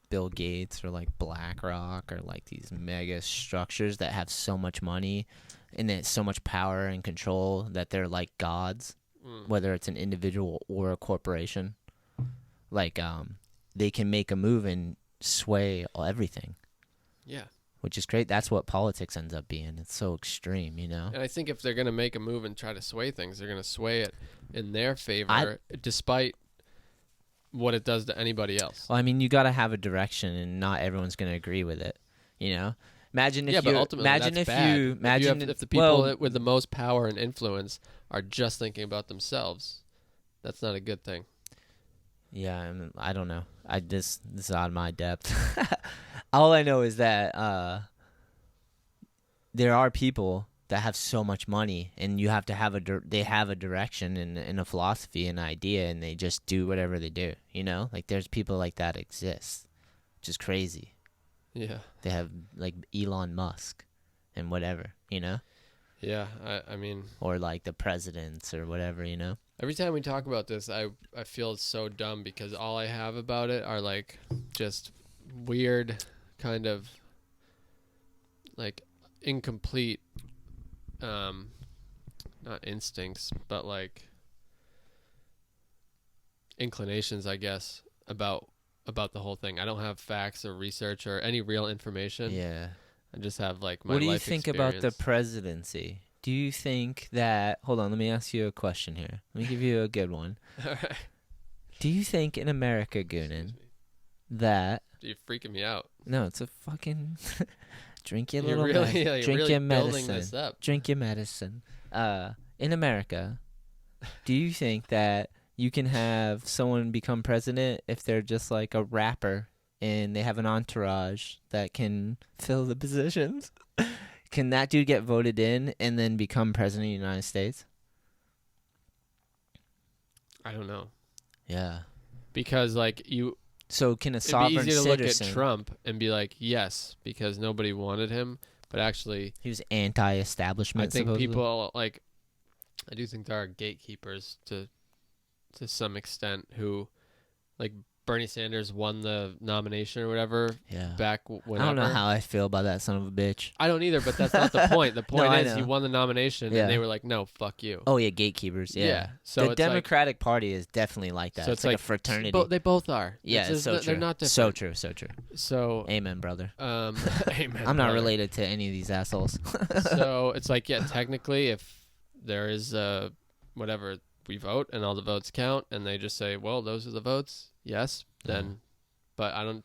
Bill Gates or like BlackRock or like these mega structures that have so much money and it's so much power and control that they're like gods, whether it's an individual or a corporation. Like they can make a move and sway everything. Yeah. Which is great. That's what politics ends up being. It's so extreme, you know? And I think if they're going to make a move and try to sway things, they're going to sway it in their favor, despite what it does to anybody else. Well, I mean, you got to have a direction, and not everyone's going to agree with it, you know? Imagine if but ultimately if the people with the most power and influence are just thinking about themselves, that's not a good thing. Yeah, I don't know. This is out of my depth. All I know is that there are people that have so much money, and you have to have they have a direction and a philosophy and idea, and they just do whatever they do. You know, like there's people like that exist, which is crazy. Yeah, they have like Elon Musk and whatever. You know. Yeah, I mean, or like the presidents or whatever. You know. Every time we talk about this, I feel it's so dumb because all I have about it are like just weird kind of like incomplete not instincts, but like inclinations, I guess, about the whole thing. I don't have facts or research or any real information. Yeah. I just have like my life experience. What do you think experience. about the presidency? Do you think that... Hold on, let me ask you a question here. Let me give you a good one. All right. Do you think in America, Goonan, that... You're freaking me out. No, it's a fucking... Drink your you're little really, yeah, Drink really your building medicine. This up. Drink your medicine. In America, do you think that you can have someone become president if they're just like a rapper and they have an entourage that can fill the positions? Can that dude get voted in and then become president of the United States? I don't know. Yeah. Because like you... So can a sovereign citizen... It'd be easy to look at Trump and be like, yes, because nobody wanted him. But actually... He was anti-establishment, I think supposedly. people, like... I do think there are gatekeepers to some extent who... Like, Bernie Sanders won the nomination or whatever back whenever. I don't know how I feel about that son of a bitch. I don't either, but that's not the point. The point is he won the nomination, and they were like, no, fuck you. Oh, yeah, gatekeepers, yeah. So the Democratic Party is definitely like that. So it's like a fraternity. They both are. Yeah, it's so true. They're not different. So true, so true. So amen, brother. Amen, I'm not related to any of these assholes. So it's like, yeah, technically, if there is whatever, we vote, and all the votes count, and they just say, well, those are the votes, yes, then... But I don't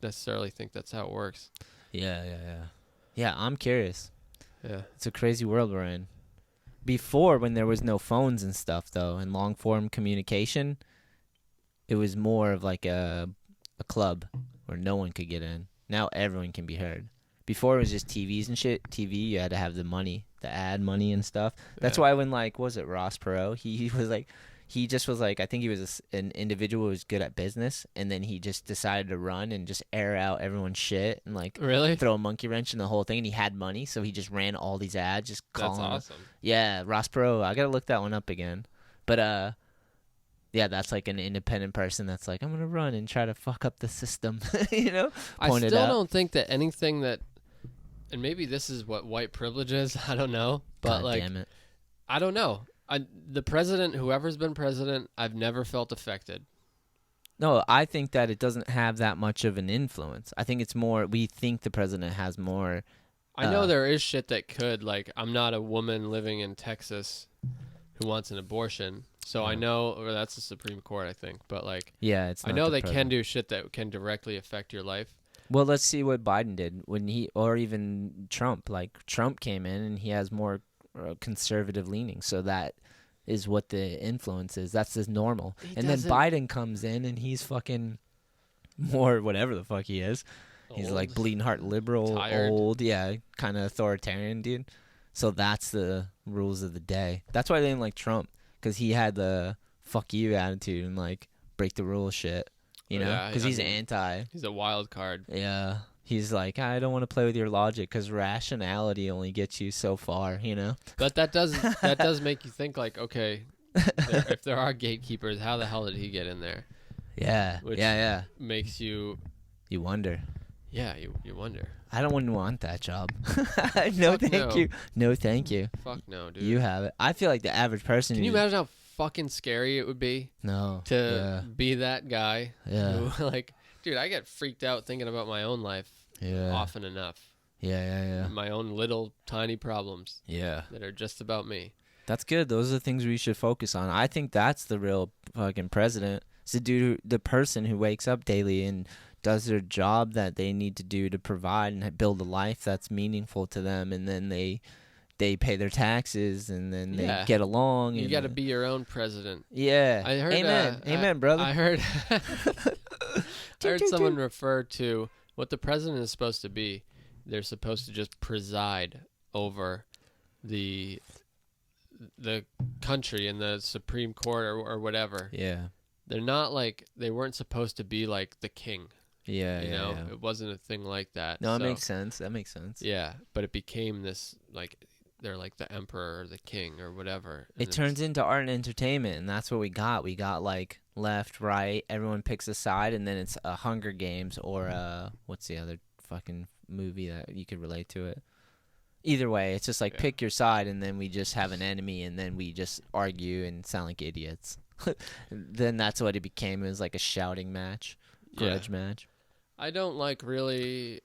necessarily think that's how it works. Yeah. Yeah, I'm curious. Yeah. It's a crazy world we're in. Before, when there was no phones and stuff, though, and long-form communication, it was more of like a club where no one could get in. Now everyone can be heard. Before, it was just TVs and shit. TV, you had to have the money, the ad money and stuff. That's why when, like, what was it, Ross Perot? He was like... He just was like, I think he was an individual who was good at business, and then he just decided to run and just air out everyone's shit and like throw a monkey wrench in the whole thing. And he had money, so he just ran all these ads, just calling. That's awesome. Yeah, Ross Perot. I gotta look that one up again. But yeah, that's like an independent person that's like, I'm gonna run and try to fuck up the system. You know, I still don't think that anything that, and maybe this is what white privilege is. I don't know, but God damn it. I don't know. The president, whoever's been president, I've never felt affected. No, I think that it doesn't have that much of an influence. I think it's more, we think the president has more I know there is shit that could, like, I'm not a woman living in Texas who wants an abortion, so I know, or that's the Supreme Court, I think, but, like, Yeah, it's. I Not know the they president. can do shit that can directly affect your life. Well, let's see what Biden did when or even Trump. Like Trump came in and he has more conservative leaning, so that is what the influence is. That's his normal. And then Biden comes in and he's fucking more whatever the fuck he is. He's like bleeding heart liberal, Tired. old, yeah, kind of authoritarian dude. So that's the rules of the day. That's why I didn't like Trump, because he had the fuck you attitude and like break the rules shit, you know? Yeah, Because I he's mean, anti. He's a wild card. Yeah. He's like, I don't want to play with your logic because rationality only gets you so far, you know? But that does make you think, like, okay, if there are gatekeepers, how the hell did he get in there? Yeah. Which yeah. makes you... You wonder. Yeah, you wonder. I don't want that job. No, thank you. No, thank you. Fuck no, dude. You have it. I feel like the average person. Can you imagine how fucking scary it would be No. to be that guy? Yeah. Who, like, dude, I get freaked out thinking about my own life often enough. Yeah. My own little tiny problems. Yeah. That are just about me. That's good. Those are the things we should focus on. I think that's the real fucking president. It's the dude, the person who wakes up daily and does their job that they need to do to provide and build a life that's meaningful to them, and then they pay their taxes, and then they get along. You got to be your own president. Yeah. I heard. Amen, brother. I heard. I heard someone refer to what the president is supposed to be. They're supposed to just preside over the country and the Supreme Court or whatever. Yeah. They're not like, they weren't supposed to be like the king. Yeah, you know, it wasn't a thing like that. No, it makes sense. That makes sense. Yeah, but it became this, like, they're like the emperor or the king or whatever. It turns into art and entertainment, and that's what we got. We got like left, right. Everyone picks a side, and then it's a Hunger Games or what's the other fucking movie that you could relate to it? Either way, it's just like pick your side, and then we just have an enemy, and then we just argue and sound like idiots. Then that's what it became. It was like a shouting match, grudge match. I don't like really.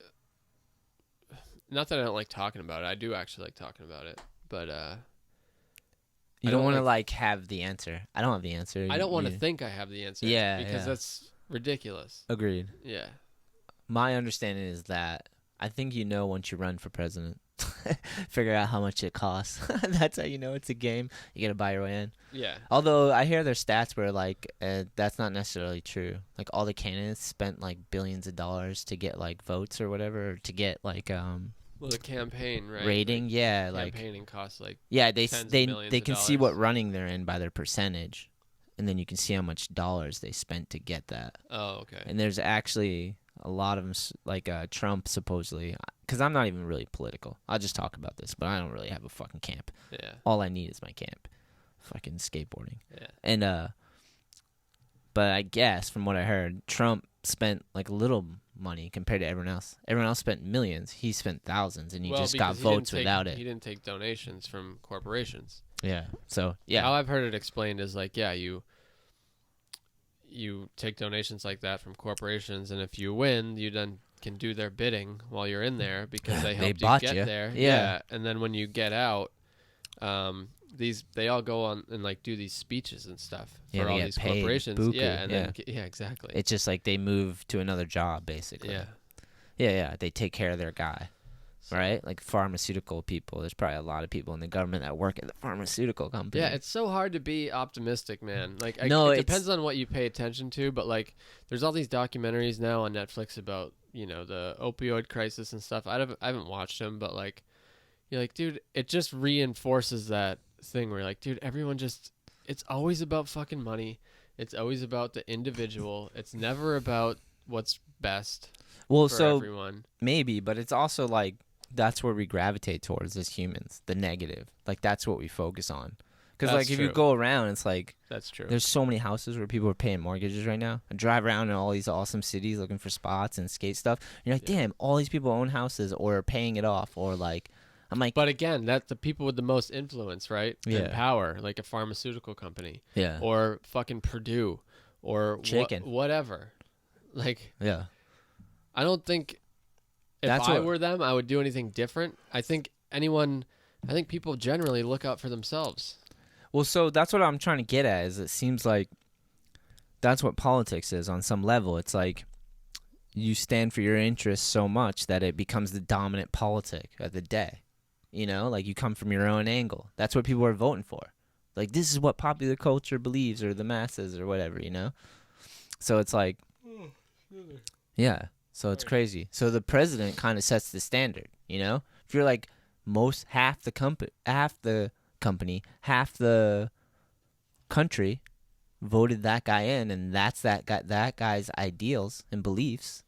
Not that I don't like talking about it. I do actually like talking about it, but you don't want to like have the answer. I don't have the answer. I don't want to think I have the answer. Yeah, because that's ridiculous. Agreed. Yeah. My understanding is that I think you know once you run for president. Figure out how much it costs. That's how you know it's a game. You gotta buy your way in. Yeah. Although I hear their stats where like that's not necessarily true. Like all the candidates spent like billions of dollars to get like votes or whatever, or to get like well, the campaign, right? rating. Like, yeah, like campaigning costs like they can see what running they're in by their percentage, and then you can see how much dollars they spent to get that. Oh, okay. And there's actually a lot of them, like Trump supposedly, because I'm not even really political. I'll just talk about this, but I don't really have a fucking camp. Yeah. All I need is my camp. Fucking skateboarding. Yeah. And, but I guess from what I heard, Trump spent like little money compared to everyone else. Everyone else spent millions. He spent thousands, and he just got votes without it. He didn't take donations from corporations. Yeah. So, yeah. How I've heard it explained is like, yeah, you take donations like that from corporations, and if you win, you then can do their bidding while you're in there because they helped you get there. Yeah. And then when you get out, they all go on and like do these speeches and stuff for all these corporations. Buku. Yeah, and then exactly. It's just like they move to another job basically. Yeah. Yeah. They take care of their guy. Right? Like pharmaceutical people. There's probably a lot of people in the government that work at the pharmaceutical company. Yeah, it's so hard to be optimistic, man. Like, it depends on what you pay attention to, but like, there's all these documentaries now on Netflix about, you know, the opioid crisis and stuff. I haven't watched them, but like, you're like, dude, it just reinforces that thing where you're like, dude, it's always about fucking money. It's always about the individual. It's never about what's best for everyone. Maybe, but it's also like, that's where we gravitate towards as humans, the negative. Like, that's what we focus on. Because, like, if you go around, it's like... That's true. There's so many houses where people are paying mortgages right now. I drive around in all these awesome cities looking for spots and skate stuff. And you're like, damn, all these people own houses or are paying it off. Or, like... I'm like... But, again, that's the people with the most influence, right? Yeah. And power, like a pharmaceutical company. Yeah. Or fucking Purdue. Or... Chicken. Whatever. Like... Yeah. I don't think... if That's I what- were them, I would do anything different. I think people generally look out for themselves. Well, so that's what I'm trying to get at. Is it seems like that's what politics is on some level. It's like you stand for your interests so much that it becomes the dominant politic of the day. You know, like you come from your own angle. That's what people are voting for. Like, this is what popular culture believes, or the masses, or whatever, you know? So it's like, yeah. So it's crazy. So the president kind of sets the standard, you know? If you're like half the country voted that guy in, and that's that guy's ideals and beliefs.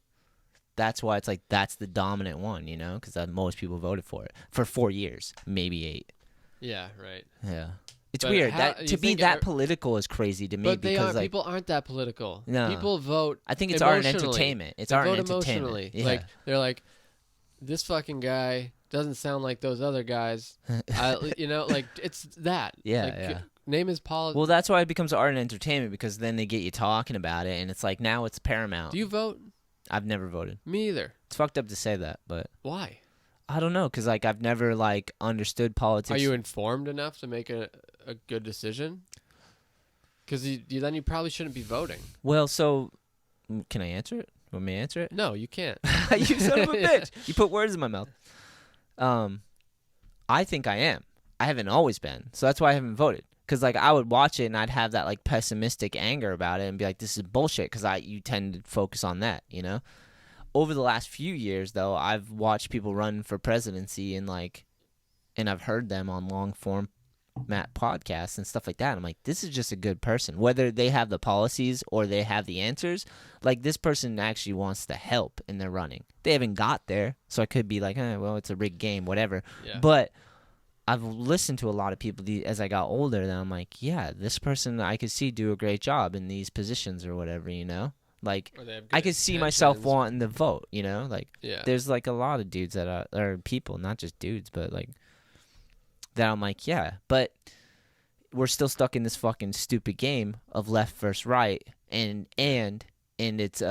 That's why it's like that's the dominant one, you know, because most people voted for it for 4 years, maybe 8. Yeah, right. Yeah, it's But weird how- that you to be think that political is crazy to me But because like people aren't that political. No. People vote. I think it's art and emotionally. entertainment. It's They art vote and entertainment. emotionally. Yeah. Like they're like, this fucking guy doesn't sound like those other guys. You know, like it's that. Yeah, Like, yeah. Name his politics. Well, that's why it becomes art and entertainment because then they get you talking about it, and it's like now it's paramount. Do you vote? I've never voted. Me either. It's fucked up to say that, but Why? I don't know because like I've never like understood politics. Are you informed enough to make a good decision? Because then you probably shouldn't be voting. Well, so can I answer it? Want me to answer it? No, you can't. You son of a bitch! You put words in my mouth. I think I am. I haven't always been, so that's why I haven't voted. Because like I would watch it and I'd have that like pessimistic anger about it and be like, "This is bullshit." Because you tend to focus on that, you know. Over the last few years, though, I've watched people run for presidency and I've heard them on long form podcasts and stuff like that. I'm like, this is just a good person. Whether they have the policies or they have the answers, like this person actually wants to help and they're running. They haven't got there, so I could be like, well, it's a rigged game, whatever. Yeah. But I've listened to a lot of people as I got older that I'm like, yeah, this person I could see do a great job in these positions or whatever, you know? Like, Or they have I good could see myself intentions. wanting to vote, you know? Like, Yeah. there's like a lot of dudes that are people, not just dudes, but like, that I'm like, yeah, but we're still stuck in this fucking stupid game of left versus right, and it's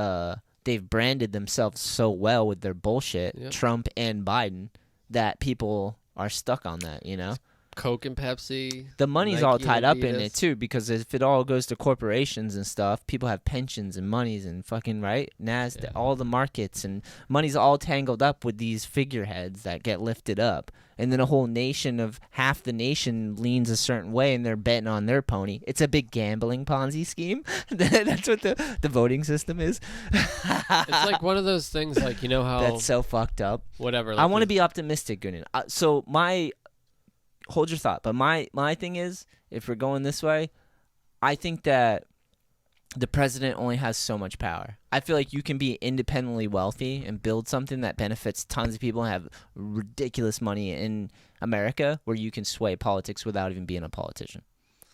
they've branded themselves so well with their bullshit, Yep. Trump and Biden, that people are stuck on that, you know? Coke and Pepsi. The money's Nike all and tied up in Adidas. it too, because if it all goes to corporations and stuff, people have pensions and monies and fucking right, NASDAQ, Yeah. all the markets and money's all tangled up with these figureheads that get lifted up, and then a whole nation of half the nation leans a certain way and they're betting on their pony. It's a big gambling Ponzi scheme. That's what the voting system is. It's like one of those things, like, you know how That's so fucked up. whatever. I Like want to be optimistic, Goonan. So hold your thought. But my thing is, if we're going this way, I think that the president only has so much power. I feel like you can be independently wealthy and build something that benefits tons of people and have ridiculous money in America where you can sway politics without even being a politician.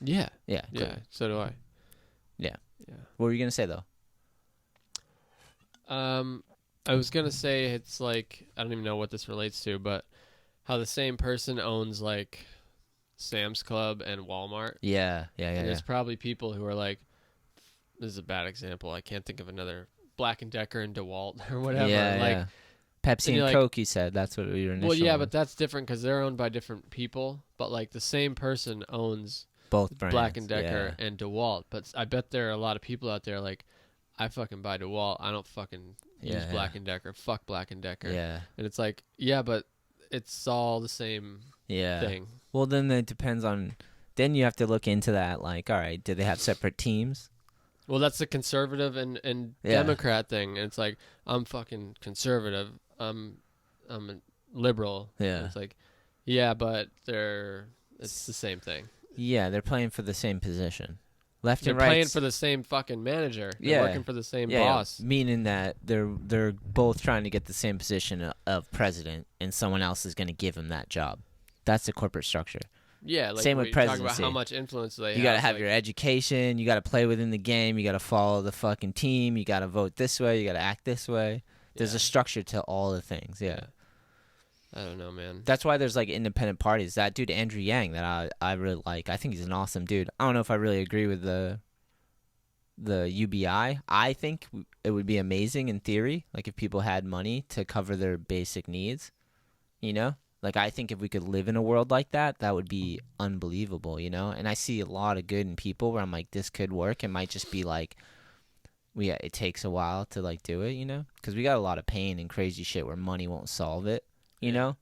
Yeah. Yeah. Yeah. Cool. So do I. Yeah. Yeah. What were you going to say, though? I was gonna say it's like, I don't even know what this relates to, but how the same person owns like Sam's Club and Walmart. Yeah. And there's probably people who are like, this is a bad example. I can't think of another. Black and Decker and DeWalt or whatever. Yeah, like, yeah. Pepsi and you're like- Coke, you said. That's what your initial well, yeah, one. but that's different because they're owned by different people. But like the same person owns both brands. Black and Decker Yeah. and DeWalt. But I bet there are a lot of people out there like, I fucking buy DeWalt. I don't fucking use Yeah, Black and Decker. Fuck Black and Decker. Yeah. And it's like, yeah, but it's all the same Yeah. thing. Well, then it depends on. Then you have to look into that. Like, all right, do they have separate teams? Well, that's the conservative and Yeah. Democrat thing. And it's like, I'm fucking conservative. I'm a liberal. Yeah. And it's like, yeah, but it's the same thing. Yeah, they're playing for the same position. Left They're and right. playing for the same fucking manager. They're Yeah. working for the same yeah, boss. meaning that they're both trying to get the same position of president, and someone else is going to give him that job. That's the corporate structure. Yeah, like Same with we talk about presidency. how much influence they have. You got to have like, your education. You got to play within the game. You got to follow the fucking team. You got to vote this way. You got to act this way. There's yeah. a structure to all the things. Yeah. I don't know, man. That's why there's like independent parties. That dude Andrew Yang that I really like. I think he's an awesome dude. I don't know if I really agree with the UBI. I think it would be amazing in theory, like if people had money to cover their basic needs, you know? Like I think if we could live in a world like that, that would be unbelievable, you know? And I see a lot of good in people where I'm like, this could work. It might just be like, it takes a while to like do it, you know? Because we got a lot of pain and crazy shit where money won't solve it, you know?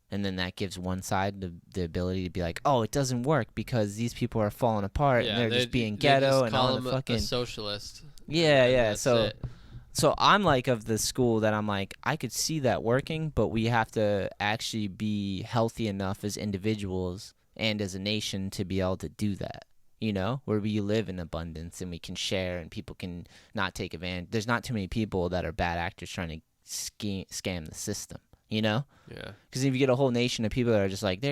And then that gives one side the ability to be like, oh, it doesn't work because these people are falling apart and they're just being ghetto and all the fucking a socialist. Yeah. It. So I'm like of the school that I'm like, I could see that working, but we have to actually be healthy enough as individuals and as a nation to be able to do that. You know, where we live in abundance and we can share and people can not take advantage. There's not too many people that are bad actors trying to scam the system. You know? Yeah. Because if you get a whole nation of people that are just like,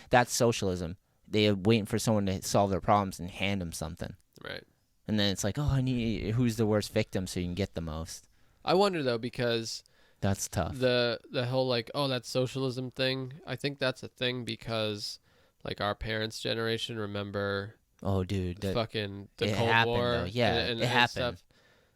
that's socialism. They're waiting for someone to solve their problems and hand them something. Right. And then it's like, oh, who's the worst victim so you can get the most. I wonder, though, because that's tough. The whole, like, oh, that's socialism thing, I think that's a thing because, like, our parents' generation remember... Oh, dude. The Cold happened, War. Though. Yeah, and it happened. Stuff.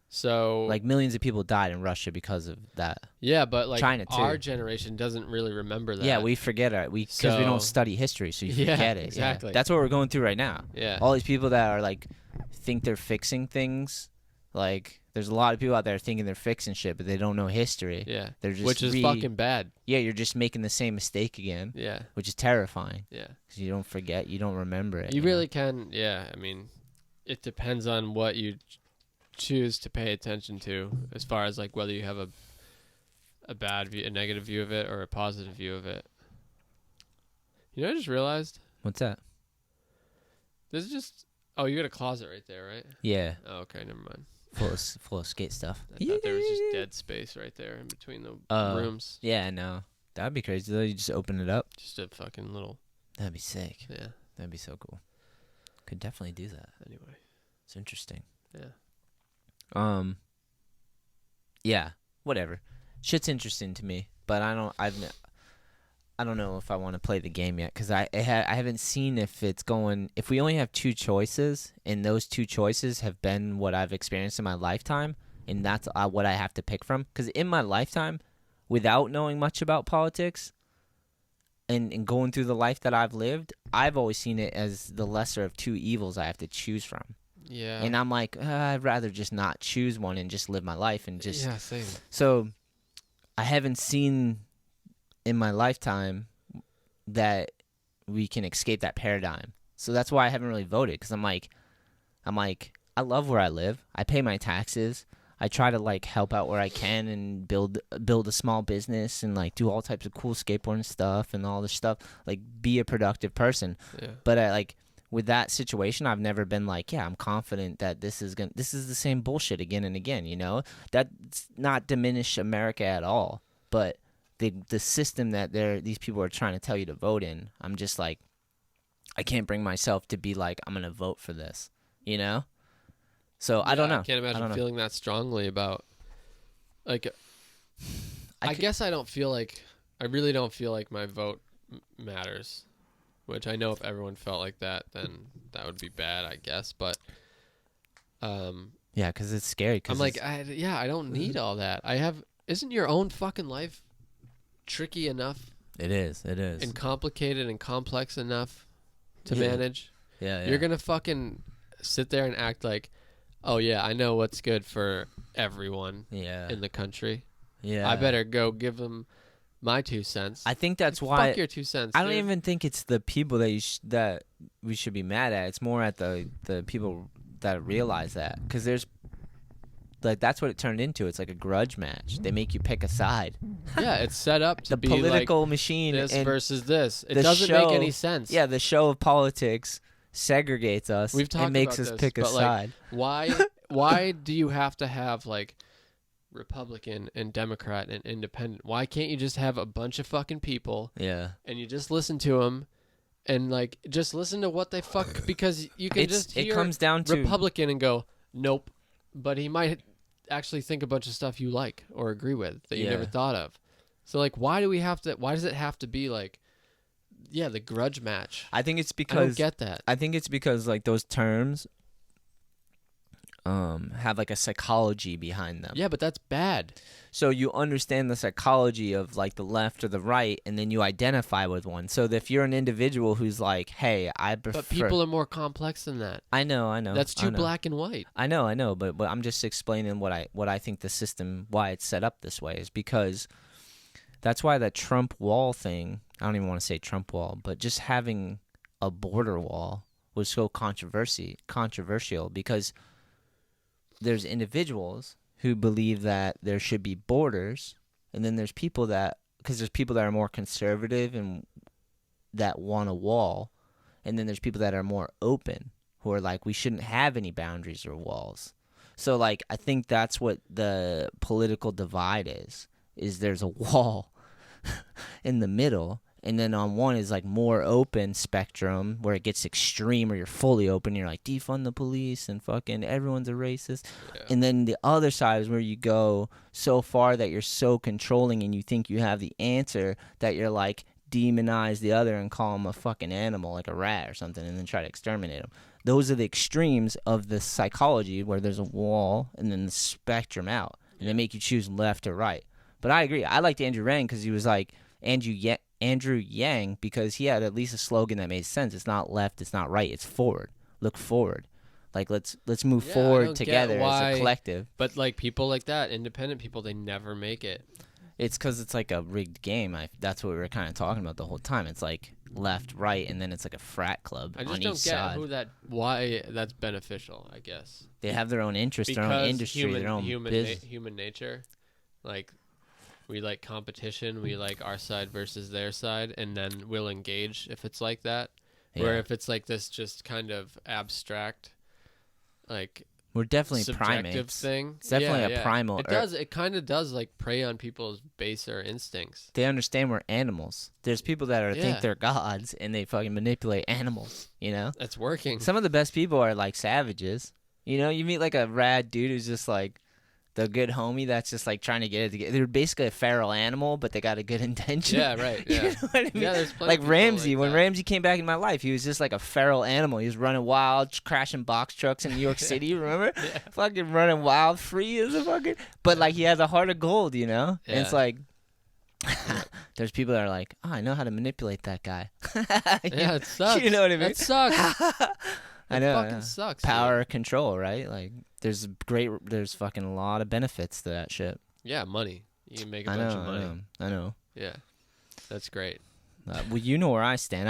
So like millions of people died in Russia because of that. Yeah, but like China too. Our generation doesn't really remember that. Yeah, we forget it. Because we don't study history, so you forget it. Exactly. Yeah. That's what we're going through right now. Yeah. All these people that are like think they're fixing things, like there's a lot of people out there thinking they're fixing shit, but they don't know history. Yeah. They're just which is fucking bad. Yeah, you're just making the same mistake again. Yeah. Which is terrifying. Yeah. Because you don't forget, you don't remember it. You really can. Yeah. I mean, it depends on what you choose to pay attention to, as far as like whether you have a bad view, a negative view of it, or a positive view of it. You know, I just realized. What's that? This is just. Oh, you got a closet right there, right? Yeah. Oh, okay, never mind. Full of skate stuff. I thought there was just dead space right there in between the rooms. Yeah, no, that'd be crazy though. You just open it up. Just a fucking little. That'd be sick. Yeah, that'd be so cool. Could definitely do that. Anyway, it's interesting. Yeah. Yeah, whatever. Shit's interesting to me, but I don't know if I want to play the game yet because I haven't seen if we only have two choices and those two choices have been what I've experienced in my lifetime and that's what I have to pick from. Because in my lifetime, without knowing much about politics and going through the life that I've lived, I've always seen it as the lesser of two evils I have to choose from. Yeah. And I'm like, I'd rather just not choose one and just live my life and just... Yeah, same. So I haven't seen in my lifetime that we can escape that paradigm. So that's why I haven't really voted, because I'm like, I love where I live. I pay my taxes. I try to like help out where I can and build a small business and like do all types of cool skateboarding stuff and all this stuff. Like be a productive person. Yeah. But with that situation, I've never been like, yeah, I'm confident that this is the same bullshit again and again, you know? That's not diminish America at all. But the system that these people are trying to tell you to vote in, I'm just like, I can't bring myself to be like, I'm going to vote for this, you know? So I don't know. I can't imagine feeling that strongly about, like, I guess I really don't feel like my vote matters. Which I know if everyone felt like that, then that would be bad, I guess. But, yeah, because it's scary. I'm like, I don't need all that. Isn't your own fucking life tricky enough? It is. And complicated and complex enough to manage? Yeah. You're going to fucking sit there and act like, oh, yeah, I know what's good for everyone in the country. Yeah. I better go give them my 2 cents. I think that's why. Fuck your 2 cents. I don't even think it's the people that we should be mad at. It's more at the people that realize that, because there's like that's what it turned into. It's like a grudge match. They make you pick a side. Yeah, it's set up to be political like machine. This and versus this. It doesn't make any sense. Yeah, the show of politics segregates us. We've talked and makes about us pick a side. Why do you have to have like Republican and Democrat and independent? Why can't you just have a bunch of fucking people? Yeah. And you just listen to them and like just listen to what they fuck, because you can hear it comes down to Republican and go, nope, but he might actually think a bunch of stuff you like or agree with that you never thought of. So like, why does it have to be like, the grudge match? I think it's because I don't get that. I think it's because like those terms have like a psychology behind them. Yeah, but that's bad. So you understand the psychology of like the left or the right, and then you identify with one. So if you're an individual who's like, hey, I prefer. But people are more complex than that. I know. That's too black and white. I know, but I'm just explaining what I think the system, why it's set up this way, is because that's why that Trump wall thing, I don't even want to say Trump wall, but just having a border wall was so controversial because there's individuals who believe that there should be borders, and then there's people that, because there's people that are more conservative and that want a wall, and then there's people that are more open who are like, we shouldn't have any boundaries or walls. So like, I think that's what the political divide is there's a wall in the middle, and then on one is like more open spectrum where it gets extreme, where you're fully open, you're like defund the police and fucking everyone's a racist. Yeah. And then the other side is where you go so far that you're so controlling and you think you have the answer that you're like demonize the other and call him a fucking animal, like a rat or something, and then try to exterminate him. Those are the extremes of the psychology where there's a wall and then the spectrum out, and they make you choose left or right. But I agree. I liked Andrew Yang because he was like Andrew Yang because he had at least a slogan that made sense. It's not left, it's not right, it's forward. Look forward. Like let's move forward together as a collective. But like people like that, independent people, they never make it. It's because it's like a rigged game. That's what we were kind of talking about the whole time. It's like left, right, and then it's like a frat club I just on don't each get side. why that's beneficial, I guess. They have their own interests, their own industry, their own business. Human nature, like we like competition, we like our side versus their side, and then we'll engage if it's like that. Where if it's like this just kind of abstract, like we're definitely subjective primates. thing. It's definitely a primal. It kind of does like prey on people's baser instincts. They understand we're animals. There's people that think they're gods and they fucking manipulate animals, you know? That's working. Some of the best people are like savages. You know, you meet like a rad dude who's just like the good homie that's just like trying to get it together. They're basically a feral animal, but they got a good intention. Yeah, right. Yeah. You know what I mean? Yeah, there's plenty like of people Ramsey. like when that. Ramsey came back in my life, he was just like a feral animal. He was running wild, crashing box trucks in New York City. Remember? Yeah. Fucking running wild, free as a fucking. But like he has a heart of gold, you know. Yeah. And it's like. There's people that are like, oh, I know how to manipulate that guy. Yeah, it sucks. You know what I mean? It sucks. I know. It fucking sucks. Power dude. control, right? Like, there's fucking a lot of benefits to that shit. Yeah, money. You can make a I bunch of money. I know. Yeah, that's great. Well, you know where I stand.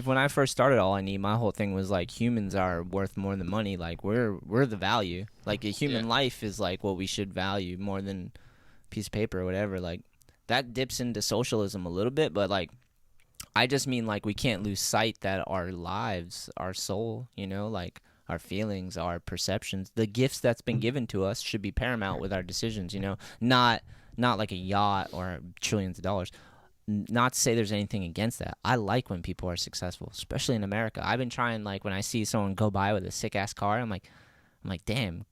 When I first started All I Need, my whole thing was like humans are worth more than money. Like we're the value. Like a human life is like what we should value more than a piece of paper or whatever. Like that dips into socialism a little bit, but like I just mean like we can't lose sight that our lives, our soul, you know, like our feelings, our perceptions, the gifts that's been given to us should be paramount with our decisions, you know, not like a yacht or trillions of dollars. Not to say there's anything against that. I like when people are successful, especially in America. I've been trying, like when I see someone go by with a sick ass car, I'm like, damn,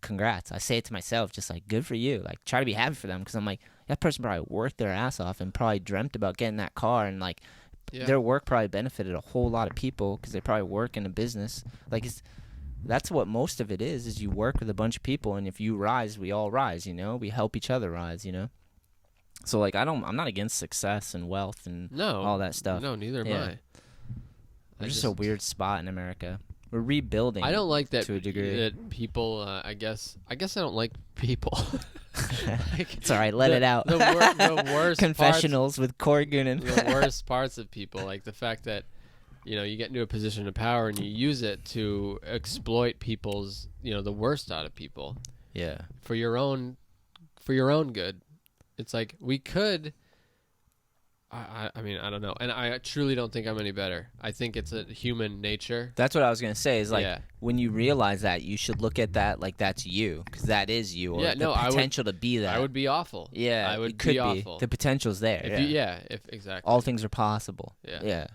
congrats. I say it to myself, just like, good for you. Like, try to be happy for them, because I'm like, that person probably worked their ass off and probably dreamt about getting that car, and like their work probably benefited a whole lot of people because they probably work in a business. Like that's what most of it is you work with a bunch of people, and if you rise, we all rise, you know? We help each other rise, you know? So like I'm not against success and wealth and all that stuff. No, neither am I. We're just a weird spot in America. We're rebuilding. I don't like that to a degree. that people. I guess I don't like people. Like, it's all right. Let it out. The worst confessionals with Corey Goonan. The worst parts of people, like the fact that you get into a position of power and you use it to exploit people's the worst out of people. Yeah. For your own good. It's like we could. I mean, I don't know, and I truly don't think I'm any better. I think it's a human nature. That's what I was gonna say. Is like when you realize that, you should look at that like that's you, because that is you, or the potential to be that. I would be awful. Yeah, I would it could be awful. The potential's there. If exactly. All things are possible. Yeah.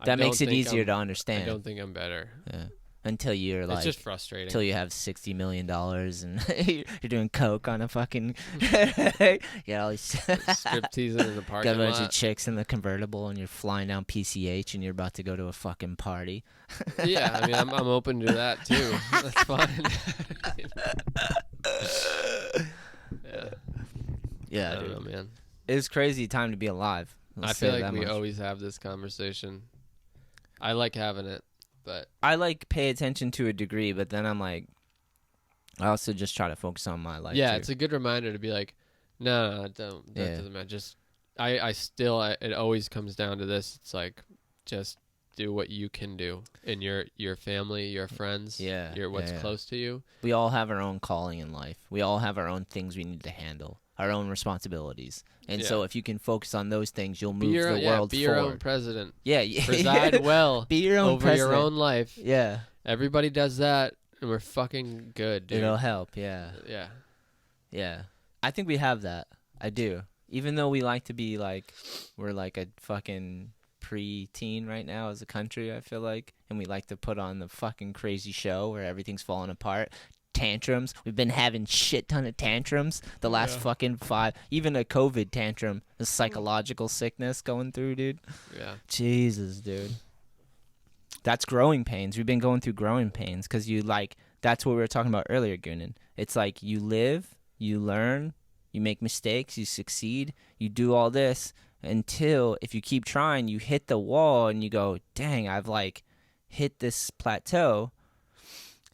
That makes it easier to understand. I don't think I'm better. Yeah. until you're like it's just frustrating. until you have $60 million and you're doing coke on a fucking yeah, all these Strip teasing in the parking got a bunch of lot. chicks in the convertible and you're flying down PCH and you're about to go to a fucking party. Yeah, I mean, I'm open to that too. That's fine. Yeah, Yeah, I don't dude. know, man. It's crazy time to be alive. I feel like we always have this conversation. I like having it, but I like pay attention to a degree, but then I'm like, I also just try to focus on my life. yeah, too. it's a good reminder to be like, no, don't. That Yeah. doesn't matter. Just I still it always comes down to this. It's like just do what you can do in your family, your friends, Yeah, your what's yeah. close to you. We all have our own calling in life. We all have our own things we need to handle, our own responsibilities. And Yeah. so if you can focus on those things, you'll Be move your the world be your own forward. president. Yeah, Preside well Be your own over president. your own life. Yeah, Everybody does that, and we're fucking good, dude. it'll help. Yeah, Yeah. yeah. I think we have that. I do. Even though we like to be like, we're like a fucking pre-teen right now as a country, I feel like, and we like to put on the fucking crazy show where everything's falling apart. Tantrums. We've been having shit ton of tantrums the last fucking 5. Even a COVID tantrum, a psychological sickness going through, dude. Yeah. Jesus, dude. That's growing pains. We've been going through growing pains because you like. That's what we were talking about earlier, Goonan. It's like you live, you learn, you make mistakes, you succeed, you do all this until if you keep trying, you hit the wall and you go, dang, I've like hit this plateau.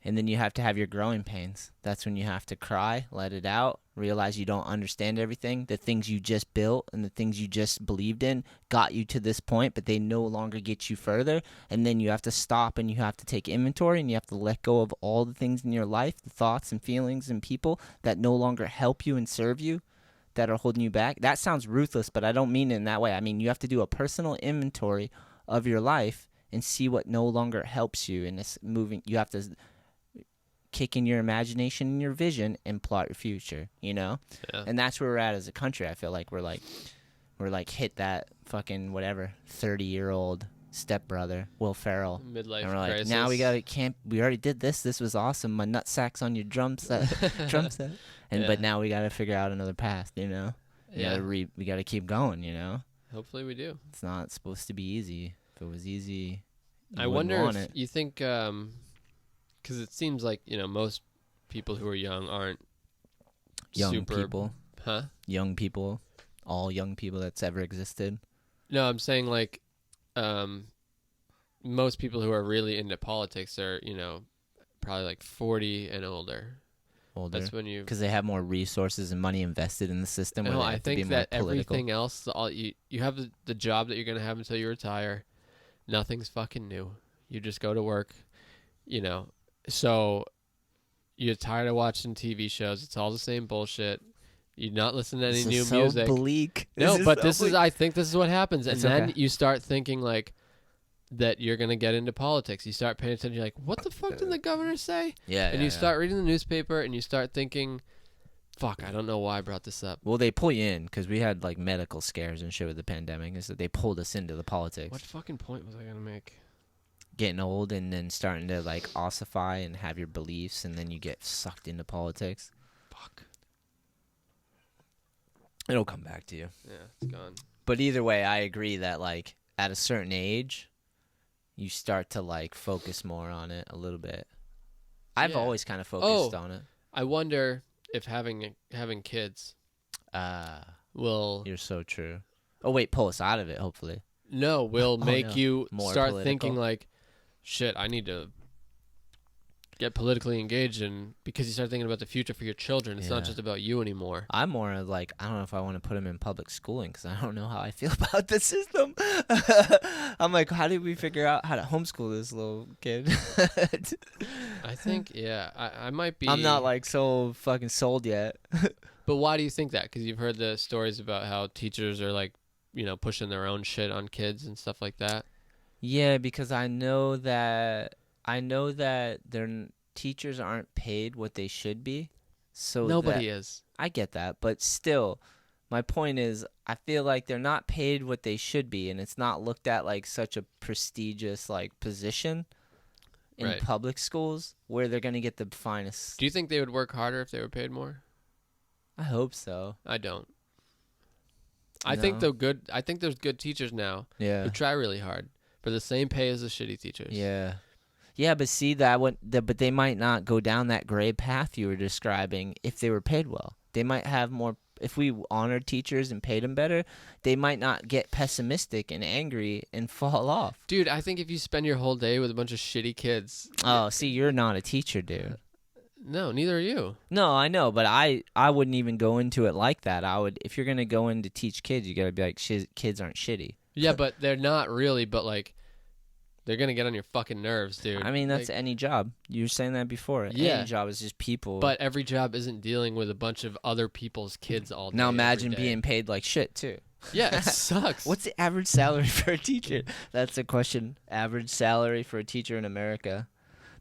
And then you have to have your growing pains. That's when you have to cry, let it out, realize you don't understand everything. The things you just built and the things you just believed in got you to this point, but they no longer get you further. And then you have to stop and you have to take inventory and you have to let go of all the things in your life, the thoughts and feelings and people that no longer help you and serve you, that are holding you back. That sounds ruthless, but I don't mean it in that way. I mean, you have to do a personal inventory of your life and see what no longer helps you in this moving. You have to kick in your imagination and your vision and plot your future, you know? Yeah. And that's where we're at as a country. I feel like we're like hit that fucking whatever 30-year-old stepbrother, Will Ferrell. Midlife And we're like, crisis. now we already did this. This was awesome. My nutsack's on your drum set. And Yeah. but now we got to figure out another path, you know? Yeah. We got to keep going, you know? Hopefully we do. It's not supposed to be easy. If it was easy, you I wouldn't wonder want if it. you think, because it seems like most people who are young aren't Young super, people, huh? young people, all young people that's ever existed. No, I'm saying like, most people who are really into politics are probably like 40 and older. Older. That's when you. Because they have more resources and money invested in the system. Where No, they I have to be think more that political. everything else, all you have the job that you're gonna have until you retire. Nothing's fucking new. You just go to work, So you're tired of watching TV shows. It's all the same bullshit. You're not listening to any This new is so music. bleak. No, but so bleak. I think this is what happens, and It's then okay. you start thinking like that you're gonna get into politics. You start paying attention. You're like, what the fuck did the governor say? Yeah, And yeah, you yeah. start reading the newspaper, and you start thinking, fuck, I don't know why I brought this up. Well, they pull you in because we had like medical scares and shit with the pandemic. And so they pulled us into the politics. What fucking point was I gonna make? Getting old and then starting to like ossify and have your beliefs, and then you get sucked into politics. Fuck. It'll come back to you. Yeah, it's gone. But either way, I agree that like at a certain age, you start to like focus more on it a little bit. I've Yeah. always kind of focused Oh. on it. I wonder if having kids will You're so true. Oh wait, pull us out of it. Hopefully. will make no. you More start political. thinking like, shit, I need to get politically engaged, and because you start thinking about the future for your children, it's not Yeah. just about you anymore. I'm more of like, I don't know if I want to put them in public schooling because I don't know how I feel about the system. I'm like, how did we figure out how to homeschool this little kid? I think, yeah, I might be. I'm not like so fucking sold yet. But why do you think that? Because you've heard the stories about how teachers are like, pushing their own shit on kids and stuff like that. Yeah, because I know that their teachers aren't paid what they should be. So Nobody that, is. I get that, but still, my point is, I feel like they're not paid what they should be, and it's not looked at like such a prestigious like position. in Right. public schools where they're gonna get the finest. Do you think they would work harder if they were paid more? I hope so. I don't. I think No. I think there's good teachers now Yeah. who try really hard for the same pay as the shitty teachers. Yeah. Yeah, but see but they might not go down that gray path you were describing if they were paid well. They might have more. If we honored teachers and paid them better, they might not get pessimistic and angry and fall off. Dude, I think if you spend your whole day with a bunch of shitty kids. Oh, see, you're not a teacher, dude. No, neither are you. No, I know, but I wouldn't even go into it like that. I would, if you're gonna go in to teach kids, you gotta be like, kids aren't shitty. Yeah, but they're not really. But like, they're gonna get on your fucking nerves, dude. I mean, that's like, any job. You were saying that before. Yeah. Any job is just people. But every job isn't dealing with a bunch of other people's kids all day. now imagine every day. being paid like shit too. Yeah, it sucks. What's the average salary for a teacher? That's a question. Average salary for a teacher in America.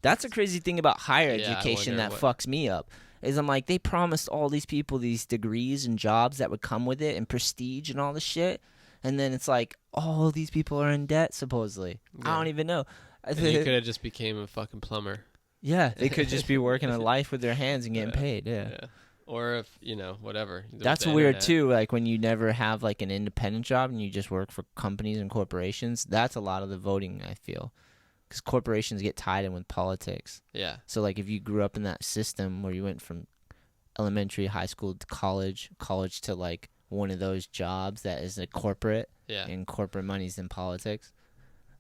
That's a crazy thing about higher Yeah, I education that wonder fucks me up. Is I'm like, they promised all these people these degrees and jobs that would come with it and prestige and all this shit. And then it's like, all these people are in debt, supposedly. I Yeah. don't even know. And you could have just became a fucking plumber. Yeah, they could just be working a life with their hands and getting Yeah. paid. Yeah. Yeah. Or if, whatever. That's the weird internet. too. Like when you never have like an independent job and you just work for companies and corporations. That's a lot of the voting, I feel, because corporations get tied in with politics. Yeah. So like if you grew up in that system where you went from elementary, high school to college to like one of those jobs that is a corporate, Yeah. and corporate money's in politics.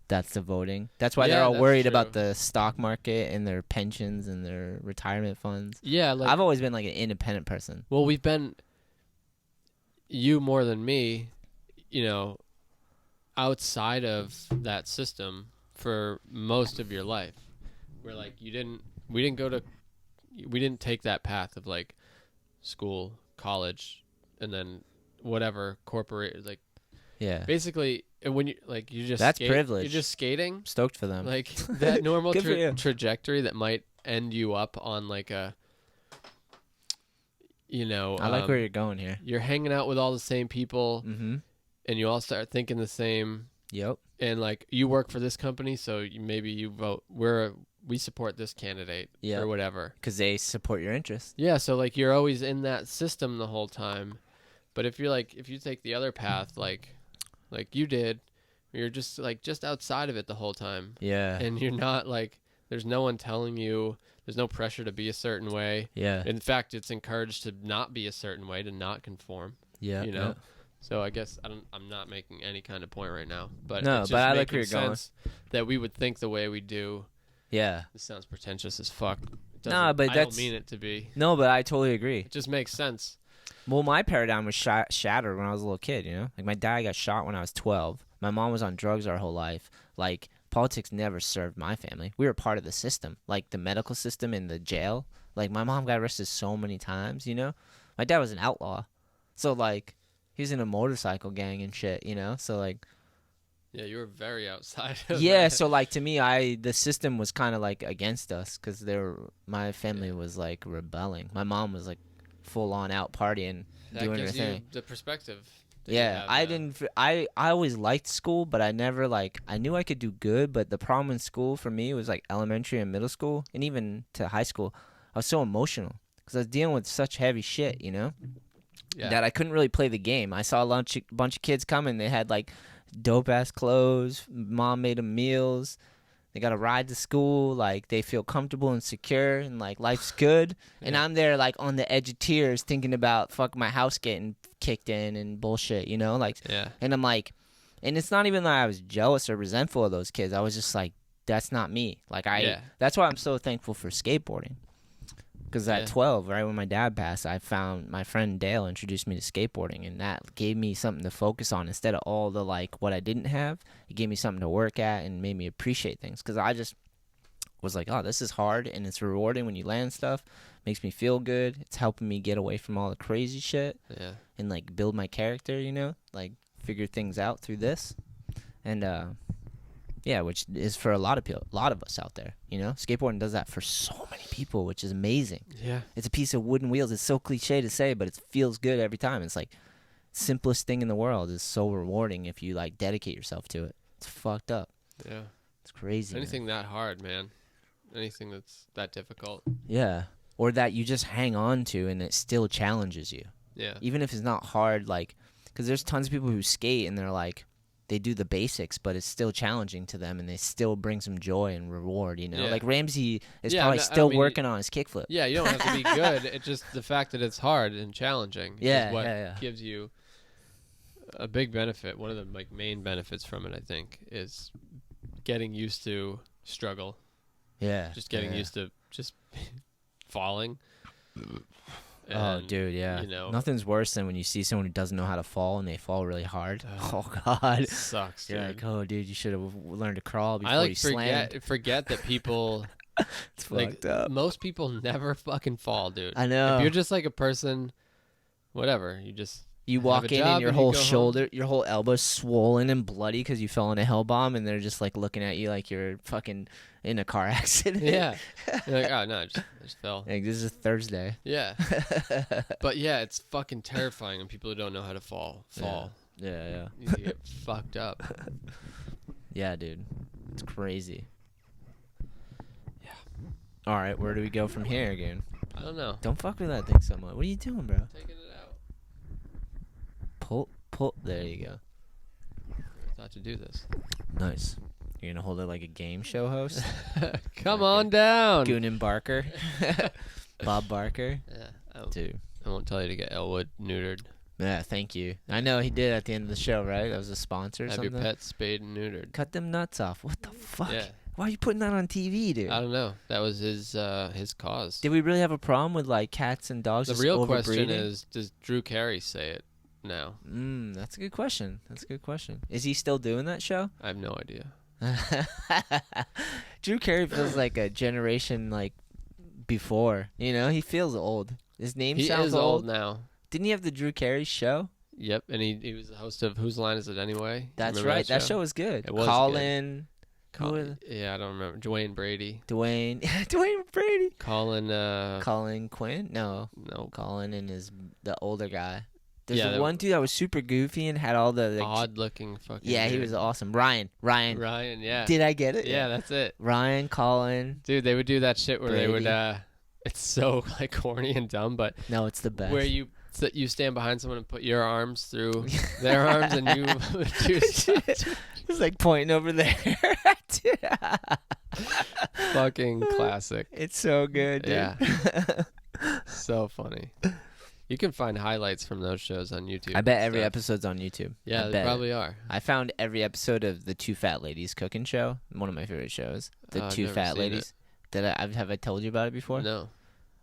That's the voting. That's why they're Yeah, all that's worried true. about the stock market and their pensions and their retirement funds. Yeah, like I've always been like an independent person. well, we've been you more than me, outside of that system for most of your life. Where like we didn't take that path of like school, college, and then whatever corporate like Yeah. basically when you just That's skate, privilege. You're just skating Stoked for them. like that normal Good for you. trajectory that might end you up on like a I like where you're going here. you're hanging out with all the same people Mm-hmm. and you all start thinking the same Yep. and like you work for this company so maybe you vote we support this candidate Yeah. or whatever. Because they support your interests. Yeah, so like you're always in that system the whole time. But if you take the other path like you did, you're just outside of it the whole time. Yeah. And you're not like there's no one telling you, there's no pressure to be a certain way. Yeah. In fact, it's encouraged to not be a certain way, to not conform. Yeah. you know? So I guess I'm not making any kind of point right now, but No, it's but just I like making where you're going. sense that we would think the way we do. Yeah. This sounds pretentious as fuck. It Nah, doesn't- but I that's- don't mean it to be. No, but I totally agree. It just makes sense. Well, my paradigm was shattered when I was a little kid, Like, my dad got shot when I was 12. My mom was on drugs our whole life. Like, politics never served my family. We were part of the system, like the medical system and the jail. Like, my mom got arrested so many times, My dad was an outlaw. So, like, he was in a motorcycle gang and shit, So, like, Yeah, you were very outside of yeah, that. so like to me, the system was kind of like against us because my family was like rebelling. My mom was like full on out partying, That doing her gives you thing. the perspective. that you Yeah, have I now. didn't. I always liked school, but I never like. I knew I could do good, but the problem in school for me was like elementary and middle school, and even to high school. I was so emotional because I was dealing with such heavy shit, Yeah. that I couldn't really play the game. I saw a bunch of kids coming. They had like dope ass clothes. Mom made them meals. They got a ride to school. Like they feel comfortable and secure, and like life's good. And Yeah. I'm there like on the edge of tears, thinking about my house getting kicked in and bullshit. Like, Yeah. and I'm like, and it's not even that I was jealous or resentful of those kids. I was just like, that's not me. Like Yeah. that's why I'm so thankful for skateboarding. Because at Yeah. 12, right when my dad passed, I found my friend Dale introduced me to skateboarding, and that gave me something to focus on instead of all the like what I didn't have. It gave me something to work at and made me appreciate things. Because I just was like, oh, this is hard and it's rewarding when you land stuff. Makes me feel good. It's helping me get away from all the crazy shit Yeah. and like build my character. Like figure things out through this, and yeah, which is for a lot of us out there. Skateboarding does that for so many people, which is amazing. Yeah. It's a piece of wooden wheels. It's so cliche to say, but it feels good every time. It's like simplest thing in the world is so rewarding if you like dedicate yourself to it. It's fucked up. Yeah. It's crazy. man. Anything that hard, man. anything that's that difficult. Yeah. Or that you just hang on to and it still challenges you. Yeah. Even if it's not hard, like, because there's tons of people who skate and they're like, they do the basics, but it's still challenging to them and they still bring some joy and reward, you know? Yeah. Like Ramsey is Yeah, probably I still mean, working on his kickflip. Yeah, you don't have to be good. It's just the fact that it's hard and challenging Yeah, is what yeah. gives you a big benefit. One of the like main benefits from it, I think, is getting used to struggle. Yeah. Just getting used to just falling. Oh, dude, yeah. You know, Nothing's worse than when you see someone who doesn't know how to fall and they fall really hard. Oh, God. it sucks, You're dude. like, oh, dude, you should have learned to crawl before I you like slammed. forget that people It's like fucked up. most people never fucking fall, dude. I know. If you're just like a person, whatever, You have walk a in job and your and you whole go home. shoulder, your whole elbow's swollen and bloody because you fell in a hell bomb, and they're just like looking at you like you're fucking in a car accident. yeah, you're like, oh no, I just fell. Like, this is Thursday. Yeah, but yeah, it's fucking terrifying when people who don't know how to fall. Yeah. You get fucked up. Yeah, dude. It's crazy. Yeah. All right, where do we go from here again? I don't know. Don't fuck with that thing so much. What are you doing, bro? Taking it out. Pull. There you go. I thought to do this. Nice. You're gonna hold it like a game show host? Come on down. Goonan Barker. Bob Barker. Yeah, Dude. I won't tell you to get Elwood neutered. Yeah, thank you. I know he did at the end of the show, right? That was a sponsor or Have something. your pet spayed and neutered. Cut them nuts off. What the fuck? Yeah. Why are you putting that on TV, dude? I don't know. That was his cause. Did we really have a problem with like cats and dogs? The just real question overbreeding? is, does Drew Carey say it now? That's a good question. Is he still doing that show? I have no idea. Drew Carey feels like a generation like before. You know, he feels old. His name He sounds is old now. Didn't he have the Drew Carey show? Yep, and he was the host of Whose Line Is It Anyway? That's Remember right. That show was good. It was Colin. Yeah, I don't remember. Dwayne Brady. Dwayne Brady. Colin. Colin Quinn? No. Colin and the older guy. There's Yeah, one dude that was super goofy and had all the like, odd-looking fucking. Yeah, he dude. was awesome. Ryan. Yeah. Did I get it? Yeah, that's it. Ryan, Colin. Dude, they would do that shit where they would. Brady. It's so like corny and dumb, but No, it's the best. where you stand behind someone and put your arms through their arms and you do stuff. It's like pointing over there. Fucking classic. It's so good, dude. Yeah. So funny. You can find highlights from those shows on YouTube. I bet and every stuff. episode's on YouTube. Yeah, I they bet. probably are. I found every episode of the Two Fat Ladies cooking show. One of my favorite shows. The I've Two never Fat seen Ladies. Have I told you about it before? No.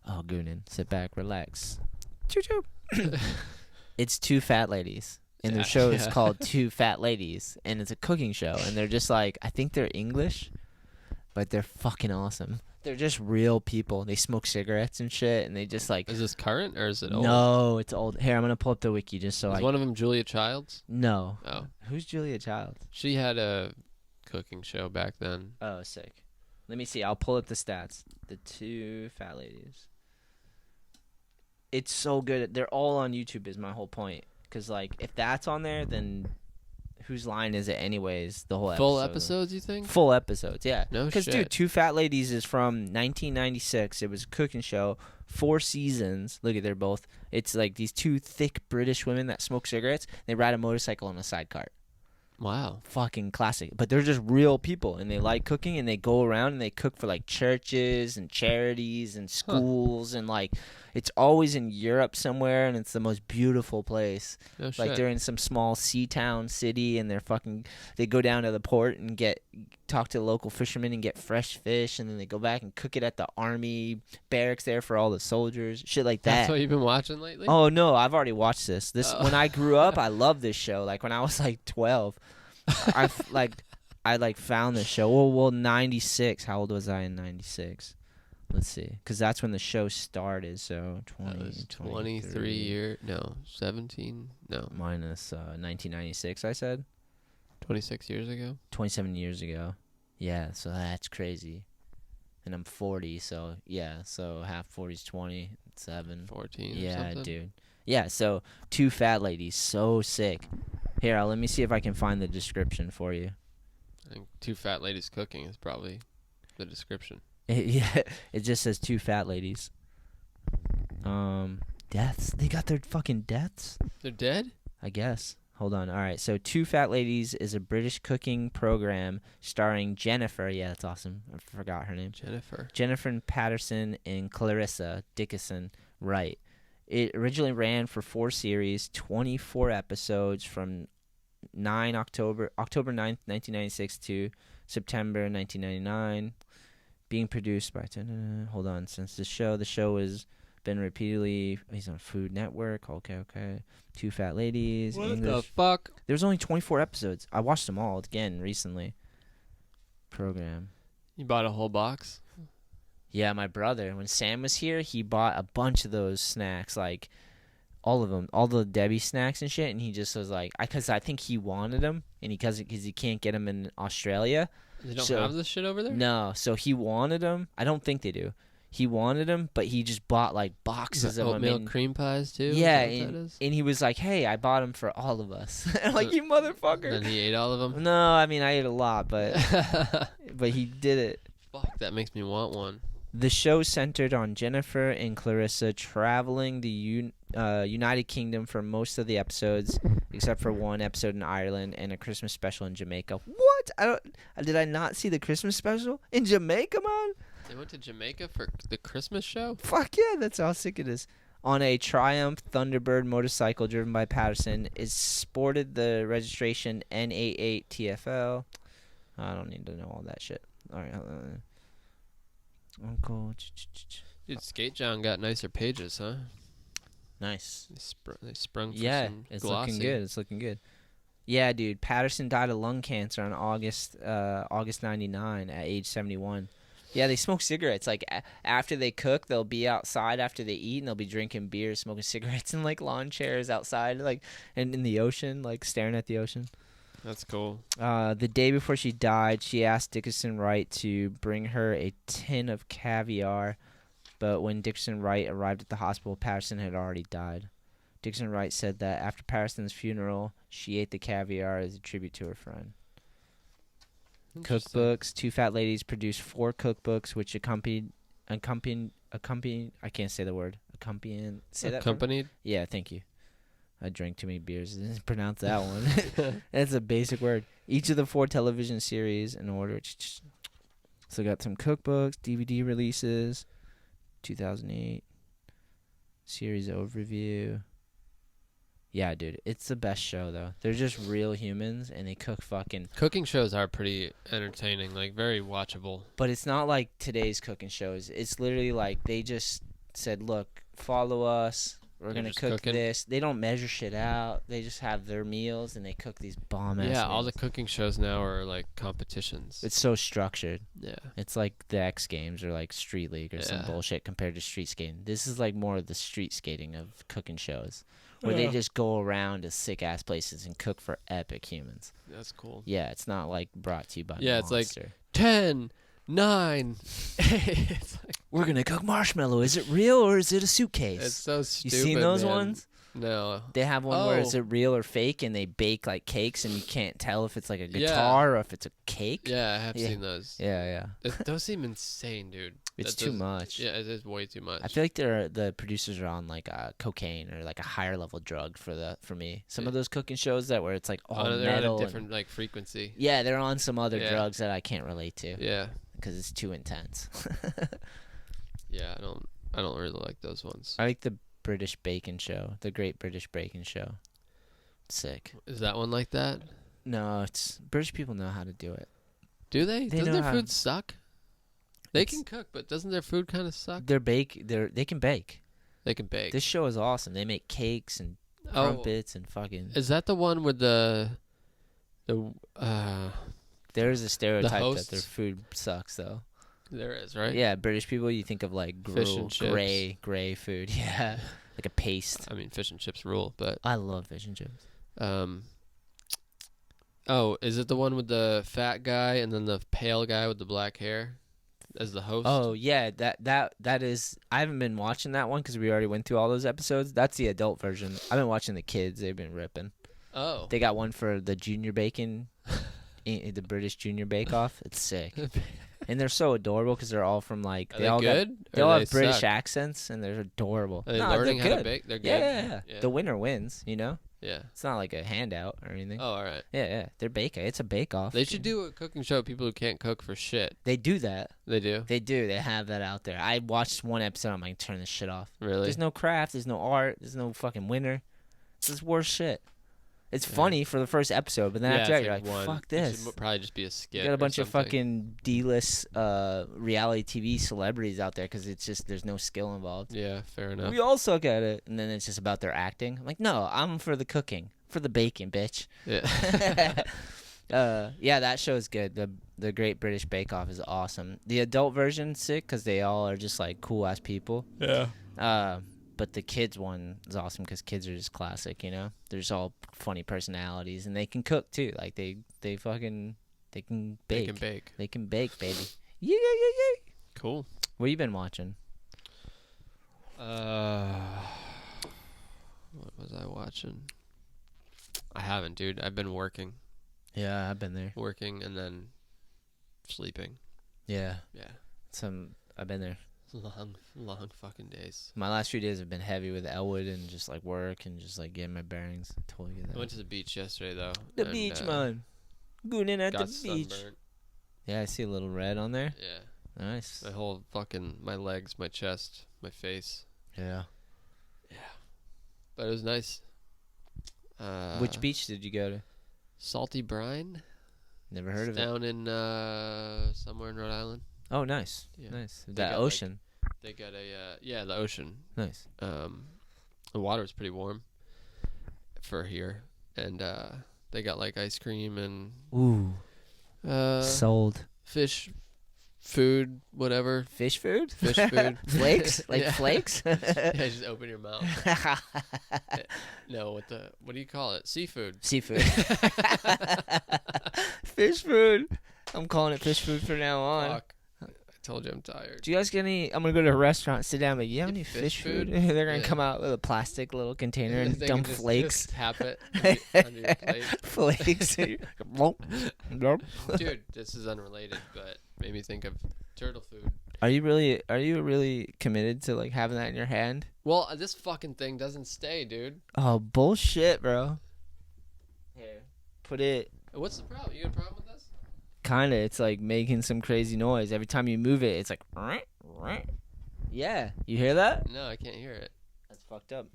Oh, Goonan, sit back, relax. Choo choo. It's Two Fat Ladies, and their show is called Two Fat Ladies, and it's a cooking show, and they're just like, I think they're English, but they're fucking awesome. They're just real people. They smoke cigarettes and shit, and they just like. Is this current or is it old? No, it's old. Here, I'm gonna pull up the wiki just so Is one of them Julia Childs? No. Oh. Who's Julia Childs? She had a cooking show back then. Oh, sick. Let me see. I'll pull up the stats. The Two Fat Ladies. It's so good. They're all on YouTube is my whole point. Because, like, if that's on there, then whose line is it anyways? The whole episode. Full episodes, you think? Full episodes, yeah. No Because, shit. dude, Two Fat Ladies is from 1996. It was a cooking show. 4 seasons. Look at, they're both. It's like these two thick British women that smoke cigarettes. They ride a motorcycle in a sidecar. Wow. Fucking classic. But they're just real people, and they like cooking, and they go around and they cook for like churches and charities and schools, and like it's always in Europe somewhere, and it's the most beautiful place. No shit. Like they're in some small sea town city, and they go down to the port and talk to the local fishermen and get fresh fish, and then they go back and cook it at the army barracks there for all the soldiers, shit like that. That's what you've been watching lately? Oh no, I've already watched this. When I grew up, I loved this show. Like when I was like 12, I found this show. Well, 96. How old was I in 96? Let's see, because that's when the show started. So 20, 23 years. No, 17. No, minus 1996. I said 26 years ago. 27 years ago. Yeah, so that's crazy. And I'm 40, so yeah, so half 40 is 27. 14. Yeah, or something. dude. Yeah, so Two Fat Ladies, so sick. Here, let me see if I can find the description for you. I think Two Fat Ladies Cooking is probably the description. Yeah, it just says 2 fat ladies. Deaths. They got their fucking deaths. They're dead? I guess. Hold on. All right. So 2 Fat Ladies is a British cooking program starring Jennifer. Yeah, that's awesome. I forgot her name. Jennifer Patterson and Clarissa Dickinson Wright. It originally ran for 4 series, 24 episodes from October 9th, 1996 to September 1999. Being produced by... Hold on. Since the show has been repeatedly... He's on Food Network. Okay. 2 Fat Ladies. What English. the fuck? There's only 24 episodes. I watched them all again recently. Program. You bought a whole box? Yeah, my brother. When Sam was here, he bought a bunch of those snacks, like all of them, all the Debbie snacks and shit. And he just was like, because I think he wanted them, and because he can't get them in Australia. They don't have this shit over there? No, so he wanted them. I don't think they do. He wanted them, but he just bought like boxes of them. Oatmeal cream pies too? Yeah, and he was like, "Hey, I bought them for all of us." I'm like, "You motherfucker!" And he ate all of them. No, I mean I ate a lot, but but he did it. Fuck, that makes me want one. The show centered on Jennifer and Clarissa traveling the United Kingdom for most of the episodes, except for one episode in Ireland and a Christmas special in Jamaica. What? Did I not see the Christmas special in Jamaica, man? They went to Jamaica for the Christmas show? Fuck yeah, that's how sick it is. On a Triumph Thunderbird motorcycle driven by Patterson, it sported the registration N88TFL. I don't need to know all that shit. All right, Uncle. Dude, Skate John got nicer pages, huh? Nice. They sprung for some it's glossy. looking good. Yeah, dude. Patterson died of lung cancer on August 99 at age 71. Yeah, they smoke cigarettes. Like, after they cook, they'll be outside after they eat, and they'll be drinking beer, smoking cigarettes in, like, lawn chairs outside, like, and in the ocean, like, staring at the ocean. That's cool. The day before she died, she asked Dickinson Wright to bring her a tin of caviar, but when Dickinson Wright arrived at the hospital, Patterson had already died. Dickinson Wright said that after Patterson's funeral, she ate the caviar as a tribute to her friend. Cookbooks. 2 Fat Ladies produced 4 cookbooks, which accompanied. I can't say the word. Accompanied? Yeah, thank you. I drank too many beers. I didn't pronounce that one. That's a basic word. Each of the 4 television series in order. So got some cookbooks, DVD releases, 2008 series overview. Yeah, dude, it's the best show though. They're just real humans, and they cook fucking. Cooking shows are pretty entertaining, like very watchable. But it's not like today's cooking shows. It's literally like they just said, "Look, follow us. We're gonna cook this." They don't measure shit out. They just have their meals, and they cook these bomb ass. Yeah, all meals. the cooking shows now are like competitions. It's so structured. Yeah. It's like the X Games or like Street League or some bullshit compared to street skating. This is like more of the street skating of cooking shows. Where they just go around to sick-ass places and cook for epic humans. That's cool. Yeah, it's not, like, brought to you by Monster. It's like, 10, 9. It's like, we're going to cook marshmallow. Is it real or is it a suitcase? It's so stupid, you seen those ones? No. They have one where is it real or fake, and they bake, like, cakes, and you can't tell if it's, like, a guitar or if it's a cake. Yeah, I have seen those. Yeah. Those seem insane, dude. It's too much. Yeah, it is way too much. I feel like the producers are on like cocaine or like a higher level drug for me. Some of those cooking shows where it's like all they're metal on a different like frequency. Yeah, they're on some other drugs that I can't relate to. Yeah, because it's too intense. Yeah, I don't really like those ones. I like the British Bacon Show, the Great British Bacon Show. It's sick. Is that one like that? No, it's British people know how to do it. Do they? Doesn't their food suck? They can cook, but doesn't their food kind of suck? They can bake. They can bake. This show is awesome. They make cakes and crumpets and fucking. Is that the one with the There's a stereotype that their food sucks, though. There is, right? Yeah, British people, you think of like fish and chips. gray food. Yeah, like a paste. I mean, fish and chips rule, but I love fish and chips. Oh, is it the one with the fat guy and then the pale guy with the black hair as the host? Oh yeah, that is. I haven't been watching that one because we already went through all those episodes. That's the adult version. I've been watching the kids. They've been ripping. Oh, they got one for the junior bacon the British Junior Bake Off. It's sick. And they're so adorable because they're all from like Are they good? They Or all they have British suck? accents and they're adorable. Are they No, learning they're how to good. bake? They're good. Yeah. Yeah. The winner wins. You know, Yeah. it's not like a handout or anything. Oh, all right. Yeah. They're baking. It's a bake off. They should do a cooking show of people who can't cook for shit. They do that. They do? They do. They have that out there. I watched one episode. I'm like, turn this shit off. Really? There's no craft. There's no art. There's no fucking winner. It's just worse shit. It's funny for the first episode, but then after that, you're like, fuck this. It should probably just be a skit. You got a bunch or of something. fucking D-list reality TV celebrities out there because it's just there's no skill involved. Yeah, fair enough. We all suck at it, and then it's just about their acting. I'm like, no, I'm for the cooking, for the baking, bitch. Yeah. Yeah, that show's good. The Great British Bake Off is awesome. The adult version's sick because they all are just like cool ass people. Yeah. But the kids one is awesome because kids are just classic, you know. They're just all funny personalities, and they can cook too. Like they can bake. They can bake. They can bake, baby. Yeah. Cool. What you been watching? What was I watching? I haven't, dude. I've been working. Yeah, I've been there. Working and then sleeping. Yeah, Yeah. I've been there. Long fucking days. My last few days have been heavy with Elwood and just like work and just like getting my bearings. Totally get that. I went to the beach yesterday, though. The and, beach, man. Going in at the got beach. sunburnt. Yeah, I see a little red on there. Yeah. Nice. My whole fucking, my legs, my chest, my face. Yeah. Yeah. But it was nice. Which beach did you go to? Salty Brine. Never heard of it. Down in somewhere in Rhode Island. Oh, nice. Yeah. Nice. They That got, ocean. They got a the ocean. Nice. The water was pretty warm for here, and they got like ice cream and Ooh. Sold. fish food, whatever. Fish food? Fish food. Flakes? Like Yeah. flakes? Yeah, just open your mouth. No, what do you call it? Seafood. Seafood. Fish food. I'm calling it fish food from now on. Fuck. I told you I'm tired. Do you guys get any? I'm gonna go to a restaurant, sit down, but you have Get any fish fish food? food? They're gonna Yeah. come out with a plastic little container and They dump can just flakes. tap it under your plate. Flakes. Nope. Nope. Dude, this is unrelated, but made me think of turtle food. Are you really committed to like having that in your hand? Well, this fucking thing doesn't stay, dude. Oh bullshit, bro. Here, put it. What's the problem? You got a problem with this? Kinda. It's like making some crazy noise every time you move it. It's like. Yeah, you hear that? No, I can't hear it. That's fucked up.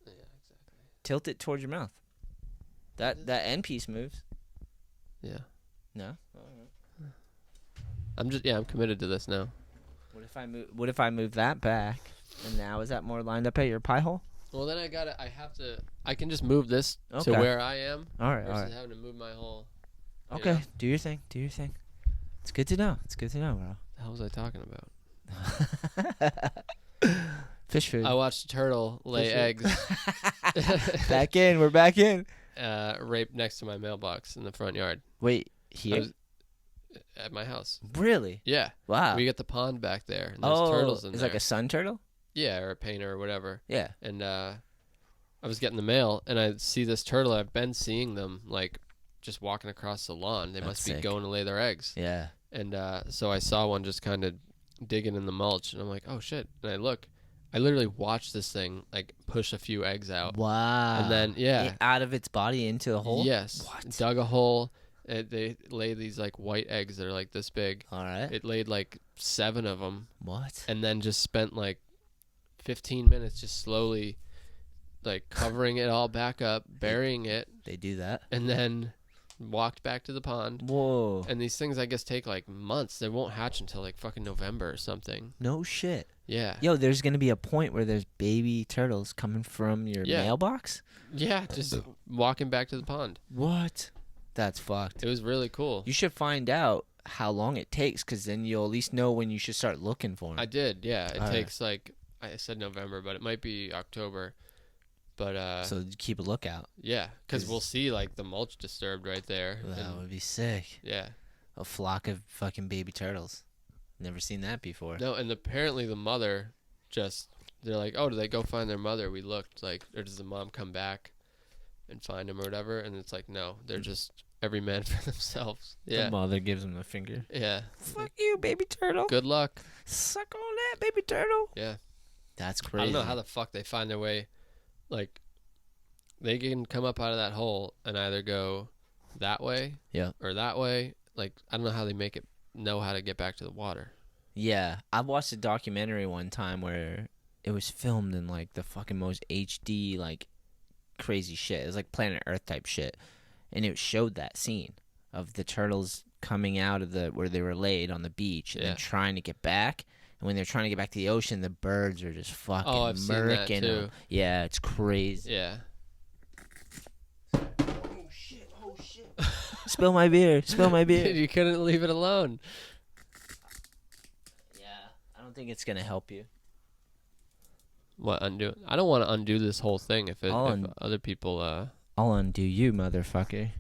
Yeah, exactly. Tilt it towards your mouth. That end piece moves. Yeah. No. I'm committed to this now. What if I move that back? And now is that more lined up at your pie hole? Well, then I can just move this to Okay. where I am All right. versus having to move my whole. you Okay. know. Do your thing. It's good to know. The hell was I talking about? bro. Fish food. I watched a turtle lay Fish eggs Back in. We're back in. right next to my mailbox in the front yard. Wait. I Here? was at my house. Really? Yeah. Wow. We got the pond back there, and there's turtles in it's there. like a sun turtle? Yeah, or a painter or whatever. Yeah. And I was getting the mail, and I see this turtle. I've been seeing them, like, just walking across the lawn. They That's must be sick. going to lay their eggs. Yeah. And so I saw one just kind of digging in the mulch, and I'm like, oh, shit. And I look. I literally watched this thing, like, push a few eggs out. Wow. And then, yeah. Out of its body into the hole? Yes. What? Dug a hole. They lay these, like, white eggs that are, like, this big. All right. It laid, like, 7 of them. What? And then just spent, like, 15 minutes just slowly, like, covering it all back up, burying it, They do that? and then walked back to the pond. Whoa. And these things, I guess, take, like, months. They won't hatch until, like, fucking November or something. No shit. Yeah. Yo, there's going to be a point where there's baby turtles coming from your Yeah. mailbox? Yeah, just walking back to the pond. What? That's fucked. It was really cool. You should find out how long it takes, because then you'll at least know when you should start looking for them. I did, yeah. It All right. takes, like, I said November, but it might be October. But, So keep a lookout. yeah, because 'cause- we'll see, like, the mulch disturbed right there. That and- would be sick. yeah. A flock of fucking baby turtles. Never seen that before. No, and apparently the mother they're like, oh, do they go find their mother? We looked, like, or does the mom come back? and find them or whatever. And it's like, no, they're just every man for themselves. Yeah. The mother gives him the finger. Yeah. Fuck you, baby turtle. Good luck. Suck on that, baby turtle. Yeah. That's crazy. I don't know how the fuck they find their way. Like, they can come up out of that hole and either go that way or that way. Like, I don't know how they know how to get back to the water. Yeah. I watched a documentary one time where it was filmed in, like, the fucking most HD, like, crazy shit. It was like Planet Earth type shit. And it showed that scene of the turtles coming out of where they were laid on the beach and then trying to get back. And when they're trying to get back to the ocean, the birds are just fucking I've seen that murking too. them. Yeah, it's crazy. Yeah. Oh shit! Spill my beer! Spill my beer! Dude, you couldn't leave it alone. Yeah, I don't think it's gonna help you. What, undo? I don't want to undo this whole thing if other people. I'll undo you, motherfucker.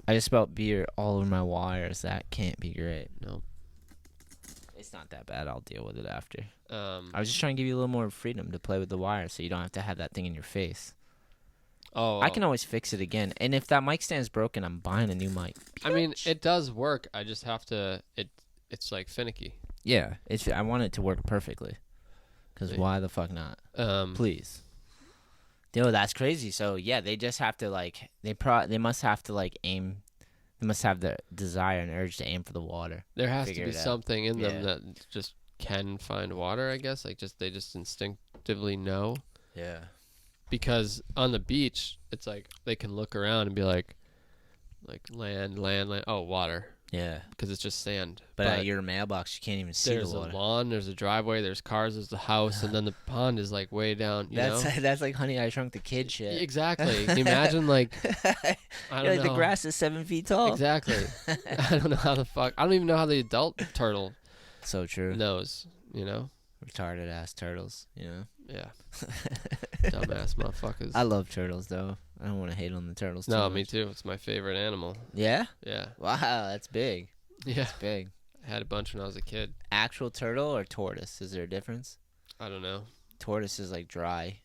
I just spelled beer all over my wires. That can't be great. No. It's not that bad. I'll deal with it after. I was just trying to give you a little more freedom to play with the wire so you don't have to have that thing in your face. Oh. I can always fix it again. And if that mic stand's broken, I'm buying a new mic. I mean, it does work. I just have to. It's like finicky. Yeah, I want it to work perfectly. Because why the fuck not? Please. Yo, that's crazy. So, yeah, they just have to, like, they must have to, like, aim. They must have the desire and urge to aim for the water. There has to be something in them that just can find water, I guess. Like, they just instinctively know. Yeah. Because on the beach, it's like they can look around and be like land. Oh, water. Yeah. Because it's just sand. But at your mailbox, you can't even see the water. There's a lawn, there's a driveway, there's cars, there's the house, and then the pond is like way down. That's like Honey, I Shrunk the Kid shit. Exactly. Can you imagine, like, I don't know. The grass is 7 feet tall. Exactly. I don't know how the fuck. I don't even know how the adult turtle so true knows, retarded ass turtles, Yeah. Dumbass motherfuckers. I love turtles though. I don't want to hate on the turtles. No, too me much. too. It's my favorite animal. Yeah. Yeah. Wow, that's big. Yeah. That's big. I had a bunch when I was a kid. Actual turtle or tortoise? Is there a difference? I don't know. Tortoise is like dry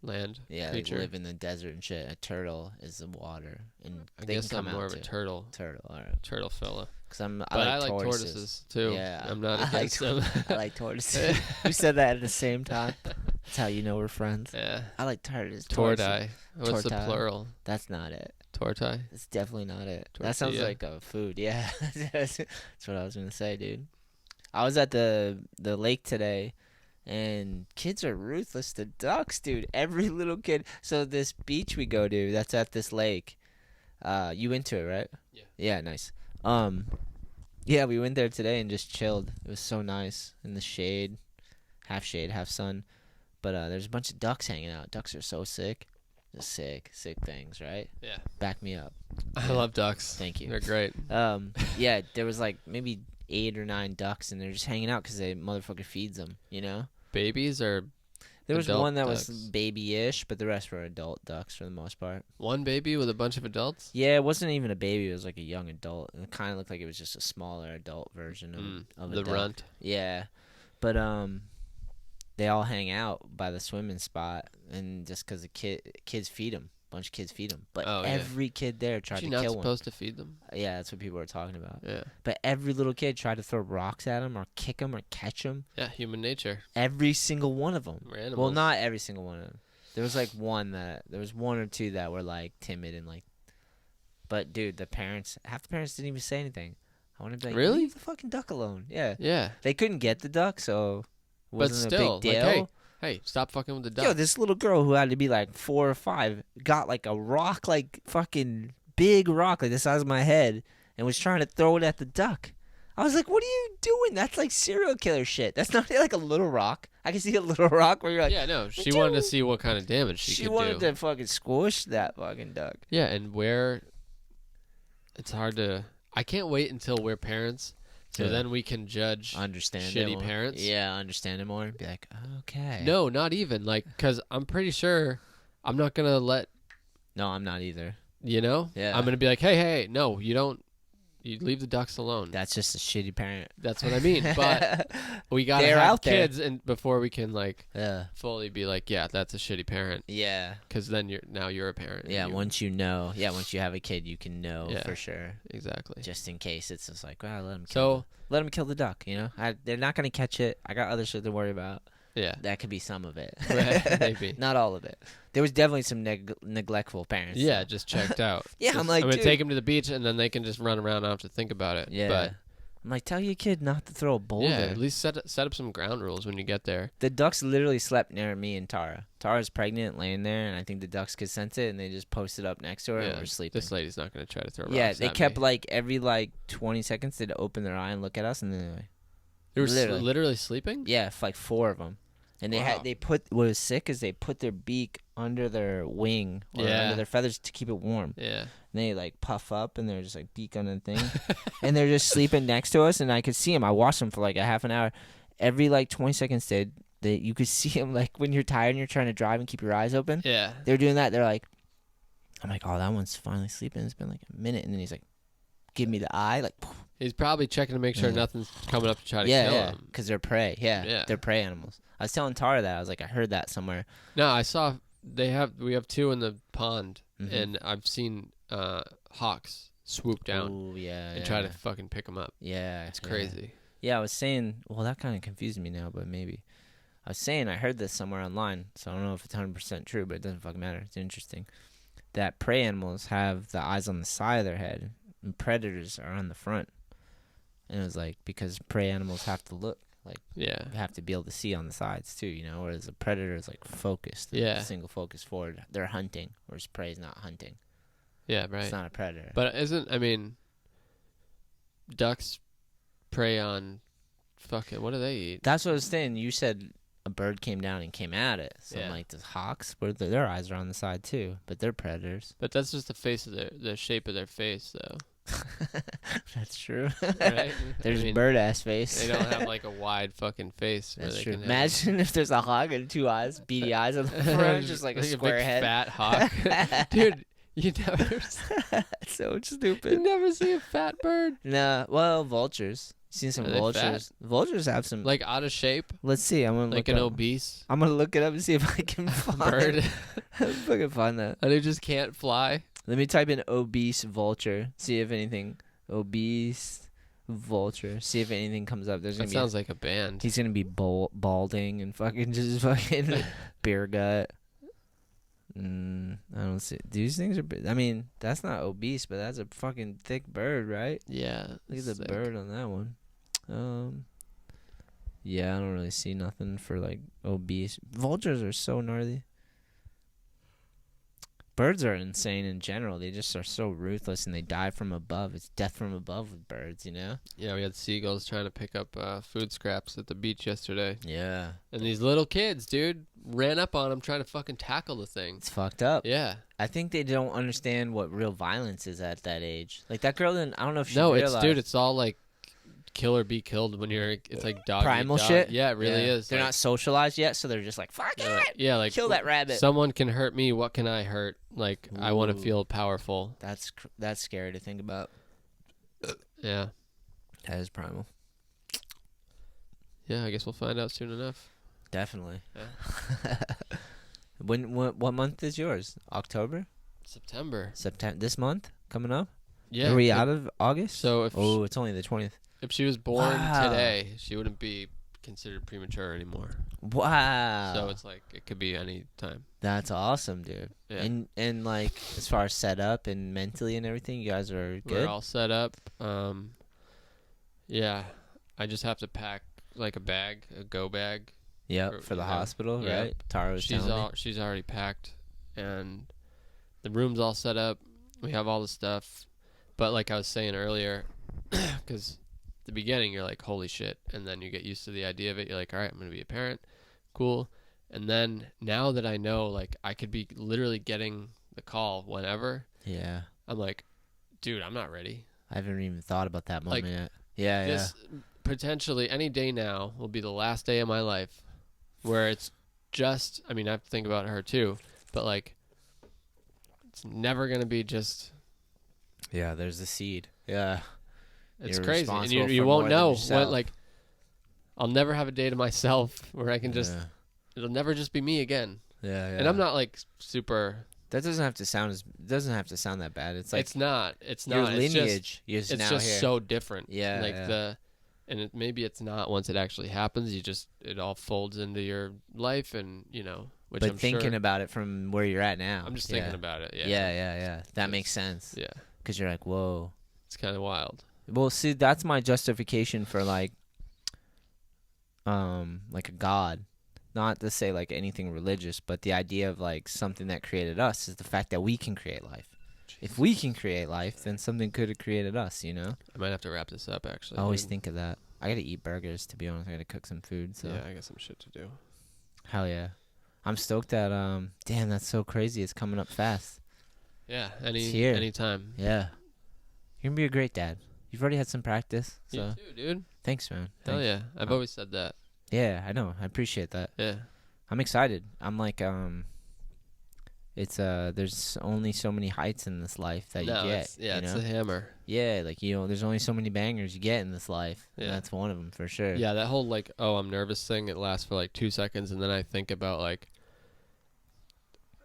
land. Yeah, creature. they live in the desert and shit. A turtle is the water, and I they guess can come I'm more out of a too. turtle. Turtle, all right. Turtle fella. Because I like tortoises too. Yeah, I'm not I against them. I like tortoises. We said that at the same time. That's how you know we're friends. Yeah. I like tortoises. Tortai. What's the Tortai. plural? That's not it. Tortai. It's definitely not it. Tortilla. That sounds like a food. Yeah, that's what I was gonna say, dude. I was at the lake today, and kids are ruthless to ducks, dude. Every little kid. So this beach we go to, that's at this lake. You went to it, right? Yeah. Yeah, nice. Yeah, we went there today and just chilled. It was so nice in the shade, half sun. But there's a bunch of ducks hanging out. Ducks are so sick. Just sick things, right? Yeah. Back me up. I love ducks. Thank you. They're great. Yeah, there was like maybe 8 or 9 ducks, and they're just hanging out because the motherfucker feeds them, you know? Babies or There was adult one that ducks? was baby-ish, but the rest were adult ducks for the most part. One baby with a bunch of adults? Yeah, it wasn't even a baby. It was like a young adult. It kind of looked like it was just a smaller adult version of a the duck. runt. Yeah, but they all hang out by the swimming spot, and just because the kids feed them. Bunch of kids feed them, but every kid there tried to You're not kill one. supposed to feed them? Yeah, that's what people were talking about. Yeah. But every little kid tried to throw rocks at him or kick him or catch him. Yeah, human nature. Every single one of them. We're animals. Well, not every single one of them. There was like there was 1 or 2 that were like timid and like. But dude, half the parents didn't even say anything. I want to be like, really? Leave the fucking duck alone. Yeah. Yeah. They couldn't get the duck, so it wasn't but still, a big deal. like, hey, stop fucking with the duck. Yo, this little girl who had to be like 4 or 5 got like a rock, like fucking big rock, like the size of my head, and was trying to throw it at the duck. I was like, what are you doing? That's like serial killer shit. That's not like a little rock. I can see a little rock where you're like, yeah, no, she wanted to see what kind of damage she could do. She wanted to fucking squish that fucking duck. Yeah, and it's hard to. I can't wait until we're parents. So then we can judge shitty parents. Yeah, understand it more. Be like, okay. No, not even. Like, because I'm pretty sure I'm not going to let... No, I'm not either. You know? Yeah. I'm going to be like, hey, no, you don't You leave the ducks alone. That's just a shitty parent. That's what I mean. But we gotta They're have out there. kids, and before we can like Yeah. fully be like, yeah, that's a shitty parent. Yeah. Because then you're a parent. Yeah. Once you know, once you have a kid, you can know Yeah. for sure. Exactly. Just in case, it's just like, well, So let them kill the duck. You know, they're not gonna catch it. I got other shit to worry about. yeah, That could be some of it. maybe. Not all of it. There was definitely some neglectful parents. Yeah, just checked out. Yeah, I'm like, I'm gonna dude. take them to the beach, and then they can just run around. I don't have to think about it. Yeah. But I'm like, tell your kid not to throw a boulder. yeah, at least set up some ground rules when you get there. The ducks literally slept near me and Tara. Tara's pregnant, laying there, and I think the ducks could sense it, and they just posted up next to her and were sleeping. This lady's not gonna try to throw rocks Yeah, they at kept me. like every like 20 seconds they'd open their eye and look at us, and then they're like, They were literally. literally sleeping. yeah, like 4 of them. And Wow. what was sick is they put their beak under their wing or Yeah. under their feathers to keep it warm. Yeah. And they like puff up and they're just like beak on the thing. And they're just sleeping next to us, and I could see them. I watched them for like a half an hour. Every like 20 seconds you could see them, like when you're tired and you're trying to drive and keep your eyes open. Yeah. They're doing that. They're like, I'm like, oh, that one's finally sleeping. It's been like a minute. And then he's like, give me the eye. Like, He's probably checking to make sure Yeah. nothing's coming up to try to kill yeah, him. because they're prey. Yeah, Yeah. they're prey animals. I was telling Tara that. I was like, I heard that somewhere. No, I saw we have 2 in the pond, Mhm. and I've seen hawks swoop down Oh, yeah. and try to fucking pick them up. Yeah. It's crazy. Yeah, I was saying, well, that kind of confused me now, but maybe. I was saying I heard this somewhere online, so I don't know if it's 100% true, but it doesn't fucking matter. It's interesting. That prey animals have the eyes on the side of their head, and predators are on the front. And it was like, because prey animals have to look, like, Yeah. you have to be able to see on the sides too, you know, whereas a predator is like focused. Yeah. Single focus forward. They're hunting, whereas prey is not hunting. Yeah, right. It's not a predator. But ducks prey on fucking, what do they eat? That's what I was saying. You said a bird came down and came at it. So I'm Yeah. like, the hawks, their eyes are on the side too, but they're predators. But that's just the face of the shape of their face, though. That's true. Right? There's bird ass face. They don't have like a wide fucking face. Where That's they true. Can Imagine if there's a hawk and 2 eyes, beady eyes on the front, just like a square big head. fat hawk. Dude, you never So you stupid. never see a fat bird Nah, well, vultures. Seen some Are they vultures. Vultures have some. like out of shape, Let's see. I'm gonna like look an up. obese I'm gonna look it up and see if I can find bird, if I can find that. and they just can't fly. Let me type in obese vulture. See if anything. Obese vulture. See if anything comes up. There's That gonna sounds like a band. He's gonna be balding and fucking just fucking beer gut. I don't see. These things are. I mean, that's not obese, but that's a fucking thick bird, right? Yeah, Look at the sick. bird on that one. Yeah, I don't really see nothing for like obese. Vultures are so gnarly. Birds are insane in general. They just are so ruthless and they die from above. It's death from above with birds, you know? Yeah, we had seagulls trying to pick up food scraps at the beach yesterday, Yeah. and these little kids, dude, ran up on them trying to fucking tackle the thing. It's fucked up. Yeah. I think they don't understand what real violence is at that age. Like that girl didn't. I don't know if she No, realized. it's all like kill or be killed when you're. It's like dog Primal eat dog. shit? Yeah, it really is. They're like, not socialized yet, so they're just like, fuck it. Yeah, like Kill that rabbit. Someone can hurt me. What can I hurt? Like I want to Ooh. feel powerful. That's scary to think about. Yeah. That is primal. Yeah, I guess we'll find out soon enough. Definitely. Yeah. What month is yours? October? September. September? This month coming up? Yeah. Are we out of August? So it's only the 20th. if she was born Wow. today, she wouldn't be considered premature anymore. Wow. So it's like it could be any time. That's awesome, dude. Yeah. And like as far as setup and mentally and everything, you guys are good. We're all set up. Yeah, I just have to pack like a go bag. Yep, for the yeah. hospital, Yeah. right? Tara was telling me. She's already packed, and the room's all set up. We have all the stuff, but like I was saying earlier, because the beginning you're like, holy shit, and then you get used to the idea of it. You're like, all right, I'm gonna be a parent, cool. And then now that I know, like, I could be literally getting the call whenever. Yeah. I'm like, dude, I'm not ready. I haven't even thought about that moment Like, yet. Yeah, This potentially any day now will be the last day of my life where it's just, I mean, I have to think about her too, but like, it's never going to be just. yeah. There's the seed. Yeah. It's You're crazy, and responsible you for won't more than know yourself. what, like, I'll never have a day to myself where I can just. Yeah. It'll never just be me again. Yeah, And I'm not like super. That doesn't have to sound that bad. It's like It's not. It's your not. lineage is It's now just here. so different. Yeah, Like yeah. maybe it's not once it actually happens. It all folds into your life, and which But I'm thinking sure. about it from where you're at now. I'm just yeah. thinking about it. Yeah. Yeah. That makes sense. Yeah. Because you're like, whoa. It's kind of wild. Well, see, that's my justification for like a god. Not to say like anything religious, but the idea of like something that created us is the fact that we can create life. If we can create life, then something could have created us, you know? I might have to wrap this up, actually. I always think of that. I gotta eat burgers, to be honest. I gotta cook some food, so. Yeah, I got some shit to do. Hell yeah. I'm stoked that, damn, that's so crazy. It's coming up fast. Yeah, It's here. anytime. Yeah. You're gonna be a great dad. You've already had some practice, so. You too, dude. Thanks, man. Hell Thanks. yeah. I've always said that. Yeah, I know. I appreciate that. Yeah. I'm excited. I'm like, it's there's only so many heights in this life that you get. It's a hammer. Yeah, like there's only so many bangers you get in this life. Yeah. And that's one of them for sure. Yeah, that whole like, oh, I'm nervous thing, it lasts for like 2 seconds, and then I think about like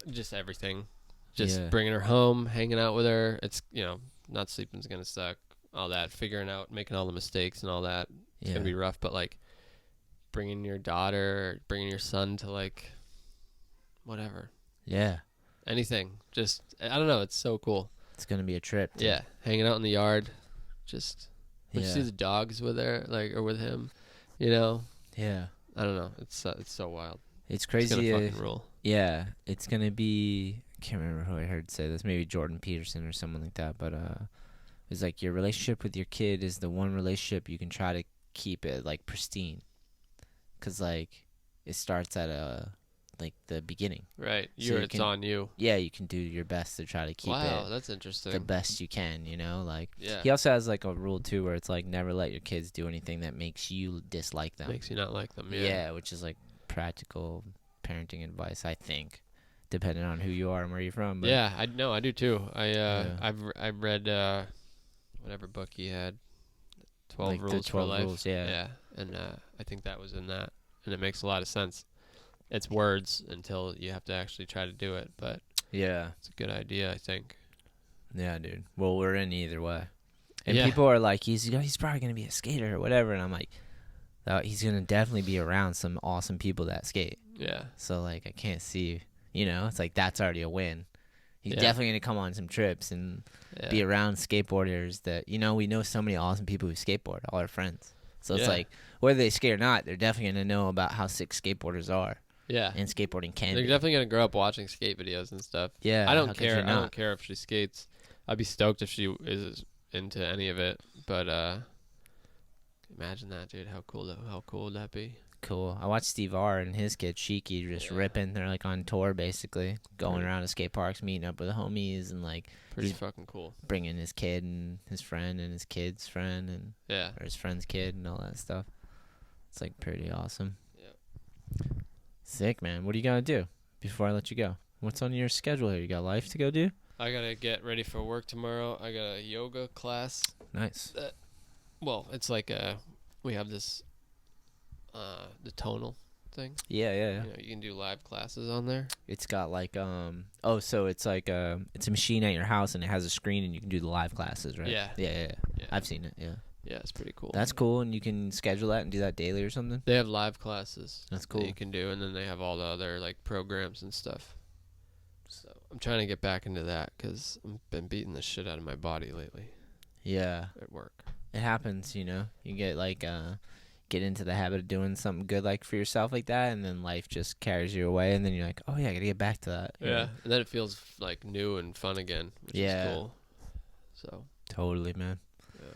just everything. Just Yeah. bringing her home, hanging out with her. It's, not sleeping's going to suck. All that, figuring out, making all the mistakes and all that. It's going to be rough, but like bringing your daughter, bringing your son to like whatever. Yeah. Anything. Just, I don't know. It's so cool. It's gonna be a trip. Yeah. Hanging out in the yard. Just, when you Yeah. see the dogs with her, like, or with him, Yeah. I don't know. It's so wild. It's It's crazy. gonna fucking rule. Yeah. It's gonna be. I can't remember who I heard say this. Maybe Jordan Peterson or someone like that. But it's like your relationship with your kid is the one relationship you can try to keep it like pristine. 'Cause like it starts at like the beginning. Right. So It's on you. Yeah, you can do your best to try to keep Wow, it that's interesting. the best you can, like Yeah. he also has like a rule too where it's like never let your kids do anything that makes you dislike them. Makes you not like them. Yeah, which is like practical parenting advice, I think, depending on who you are and where you're from. But Yeah, I know. I do too. Yeah. I've read whatever book he had, 12 Like the Rules 12 for Life. Rules, yeah. Yeah, and I think that was in that, and it makes a lot of sense. It's words until you have to actually try to do it, but yeah, it's a good idea, I think. yeah, dude. Well, we're in either way, and Yeah. people are like, he's probably gonna be a skater or whatever, and I'm like, he's gonna definitely be around some awesome people that skate. Yeah. So like I can't see, it's like that's already a win. He's Yeah. definitely gonna come on some trips and Yeah. be around skateboarders that we know so many awesome people who skateboard, all our friends. So it's Yeah. like whether they skate or not, they're definitely gonna know about how sick skateboarders are Yeah. and skateboarding can They're be. definitely gonna grow up watching skate videos and stuff. Yeah, I how don't could care. you I not? don't care if she skates. I'd be stoked if she is into any of it. But imagine that, dude. How cool would that be? Cool. I watched Steve R and his kid Shiki just Yeah. ripping. They're like on tour basically, going Pretty- around to skate parks, meeting up with the homies, and like Pretty He's- fucking cool. bringing his kid and his friend and his kid's friend and Yeah. or his friend's kid and all that stuff. It's like pretty awesome. Yeah. Sick, man. What are you gonna do before I let you go? What's on your schedule here? You got life to go do? I gotta get ready for work tomorrow. I got a yoga class. Nice. Well, it's like we have this the tonal thing. Yeah. You can do live classes on there. It's got like so it's like it's a machine at your house and it has a screen and you can do the live classes, right? Yeah. Yeah. Yeah. I've seen it. Yeah. Yeah, it's pretty cool. That's cool, and you can schedule that and do that daily or something. They have live classes. That's that cool. you can do, and then they have all the other like programs and stuff. So I'm trying to get back into that because I've been beating the shit out of my body lately Yeah. at work. It happens, You get like get into the habit of doing something good like for yourself like that, and then life just carries you away, and then you're like, oh yeah, I gotta get back to that. Yeah, and then it feels like new and fun again, which Yeah. is cool. So Totally, man. yeah.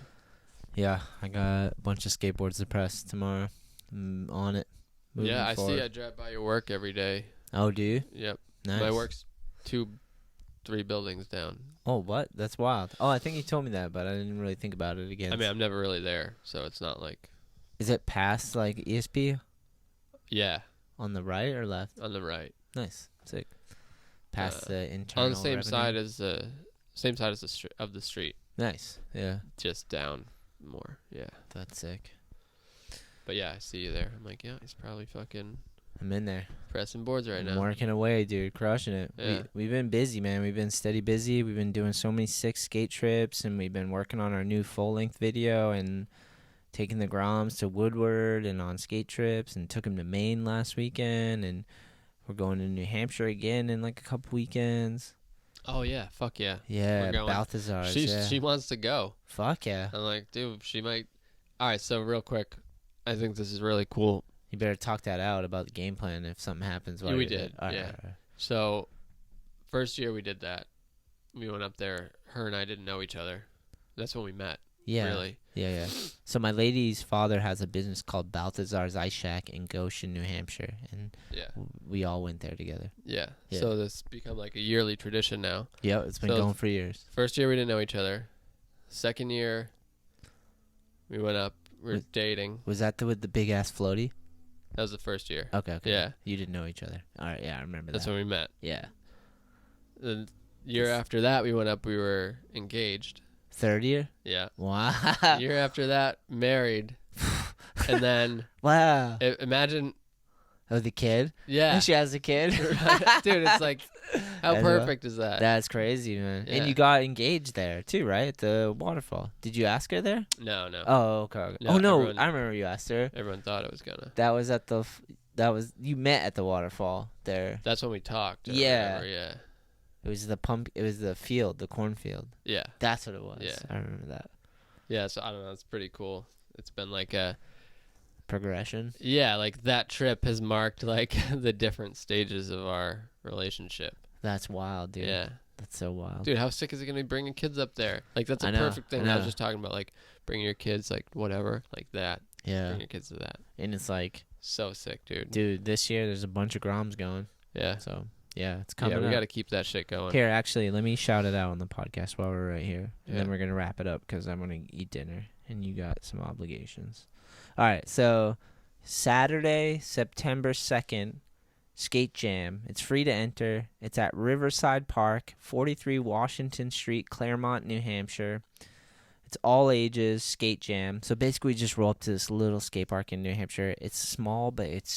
Yeah, I got a bunch of skateboards to press tomorrow. I'm on it. Moving Yeah, I forward. see. I drive by your work every day. Oh, do you? Yep. Nice. My work's 3 buildings down. Oh, what? That's wild. Oh, I think you told me that, but I didn't really think about it again. I mean, I'm never really there, so it's not like. Is it past like ESP Yeah, on the right or left? on the right, Nice, sick. Past the internal. on the same revenue? side as the street, Nice. Yeah. just down. more. Yeah. That's sick. But yeah, I see you there. I'm like, yeah, he's probably fucking I'm in there. pressing boards right I'm now. working away, dude. Crushing it. Yeah. We've been busy, man. We've been steady busy. We've been doing so many sick skate trips, and we've been working on our new full-length video and taking the Groms to Woodward and on skate trips, and took him to Maine last weekend, and we're going to New Hampshire again in like a couple weekends. Oh yeah, fuck yeah. Yeah, We're going. Balthazar's. Yeah. She wants to go. Fuck yeah. I'm like, dude, she might. All right, so real quick, I think this is really cool. You better talk that out about the game plan if something happens. Yeah, we did. All right, Yeah. all right. So, first year we did that. We went up there. Her and I didn't know each other. That's when we met. Yeah. Really. Yeah. So my lady's father has a business called Balthazar's Ice Shack in Goshen, New Hampshire, and Yeah. we all went there together. Yeah. Yeah. So this become like a yearly tradition now. Yeah, it's been So- going for years. First year we didn't know each other. Second year, we went up. We were Was- dating. Was that with the big ass floaty? That was the first year. Okay. Yeah. You didn't know each other. All right. Yeah, I remember That's that. when we met. Yeah. The year after that, we went up. We were engaged. Third year. Yeah. Wow. Year after that, married. And then Wow. imagine, Oh, the kid. yeah, She has a kid. dude. It's like, how As well. perfect is that? That's crazy, man. Yeah. And you got engaged there too, right? At the waterfall. Did you ask her there? No. Oh, okay. No, Oh no, everyone- I remember you asked her. Everyone thought it was gonna. That was at the. That was you met at the waterfall there. That's when we talked. or Yeah. whatever, Yeah. It was the pump. It was the field, the cornfield. Yeah. That's what it was. Yeah. I remember that Yeah. So I don't know. It's pretty cool. It's been like a. progression. Yeah, like that trip has marked like the different stages of our relationship. That's wild, dude. Yeah. That's so wild. Dude, how sick is it going to be bringing kids up there? Like, that's I a know, perfect thing. I I was know. just talking about, like, bringing your kids, like, whatever, like that. Yeah. Bring your kids to that. And it's like, So sick, dude. dude, this year there's a bunch of Groms going. Yeah. So yeah, it's Yeah, coming. we up. got to keep that shit going. Here, actually, let me shout it out on the podcast while we're right here, and Yeah. then we're gonna wrap it up because I'm gonna eat dinner, and you got some obligations. All right, so Saturday, September 2nd, Skate Jam. It's free to enter. It's at Riverside Park, 43 Washington Street, Claremont, New Hampshire. It's all ages skate jam. So basically, we just roll up to this little skate park in New Hampshire. It's small, but it's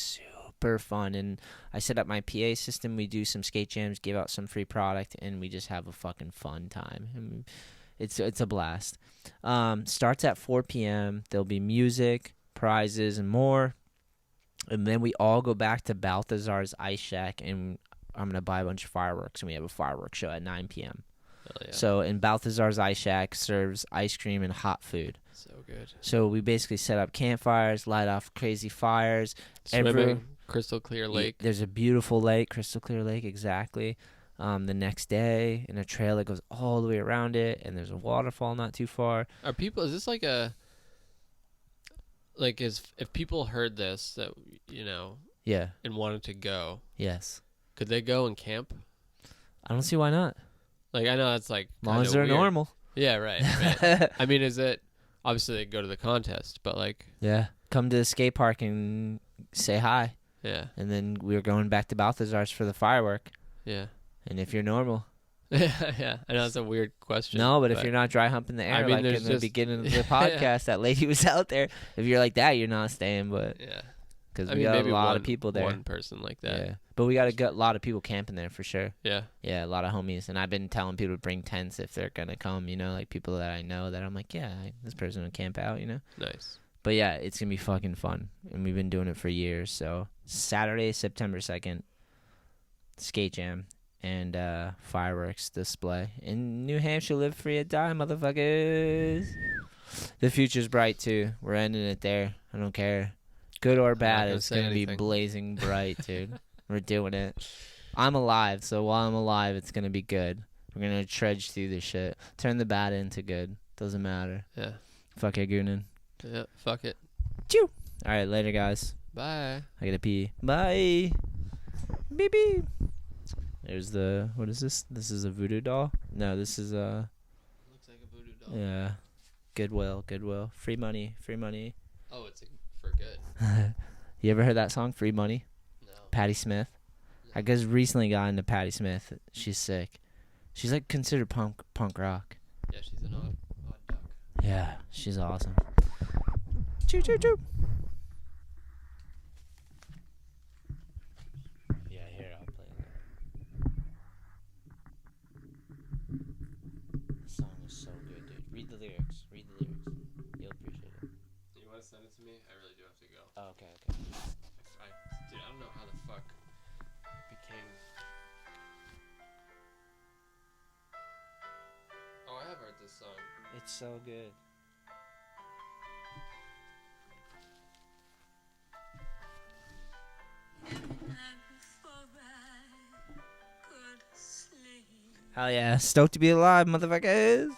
super fun. And I set up my PA system. We do some skate jams, give out some free product, and we just have a fucking fun time. And it's a blast. Starts at 4 p.m. There'll be music, prizes, and more. And then we all go back to Balthazar's Ice Shack, and I'm going to buy a bunch of fireworks, and we have a fireworks show at 9 p.m. Hell yeah. So, in Balthazar's Ice Shack serves ice cream and hot food. So good. So, we basically set up campfires, light off crazy fires. Swimming, crystal clear lake. There's a beautiful lake, crystal clear lake, exactly. The next day, in a trail that goes all the way around it, and there's a waterfall not too far. Are people, is this like a, like, if people heard this, that, you know, Yeah. and wanted to go, Yes. could they go and camp? I don't see why not. Like, I know that's like, As long as kinda they're weird. normal. Yeah, right. I mean, is it, obviously they go to the contest, but like, Yeah. Come to the skate park and say hi. yeah, And then we're going back to Balthazar's for the firework. yeah. And if you're normal. Yeah, I know it's a weird question. No, but if you're not dry humping the air I mean, like there's in the just- beginning of the Yeah. podcast, that lady was out there. If you're like that, you're not staying, but Yeah. because I we mean, got maybe a lot one, of people there. One person like that. Yeah. But we got a lot of people camping there for sure. Yeah. Yeah, a lot of homies. And I've been telling people to bring tents if they're going to come, you know, like people that I know that I'm like, yeah, this person will camp out, you know. Nice. But yeah, it's going to be fucking fun. And we've been doing it for years. So Saturday, September 2nd, skate jam and fireworks display. In New Hampshire, live free or die, motherfuckers. The future's bright too. We're ending it there. I don't care. Good or bad, gonna it's say going to be anything. blazing bright, dude. We're doing it. I'm alive, so while I'm alive, it's going to be good. We're going to trudge through this shit. Turn the bad into good. Doesn't matter. Yeah. Fuck it, Goonin. Yeah. Fuck it. All right, later, guys. Bye. I gotta pee. Bye. Beep beep. There's the, what is this? This is a voodoo doll? No, this is a, Looks like a voodoo doll. yeah. Goodwill. Free money. Oh, it's for good. You ever heard that song, Free Money? No. Patti Smith? I just recently got into Patti Smith. She's sick. She's like considered punk rock. Yeah, she's an odd duck. Yeah, she's awesome. Choo choo choo. Yeah, here, I'll play that. The song is so good, dude. Read the lyrics. Read the lyrics. You'll appreciate it. Do you want to send it to me? I really do have to go. Oh, okay, okay. Dude, I don't know how the fuck it became. Oh, I have heard this song. It's so good. Hell yeah. Stoked to be alive, motherfuckers.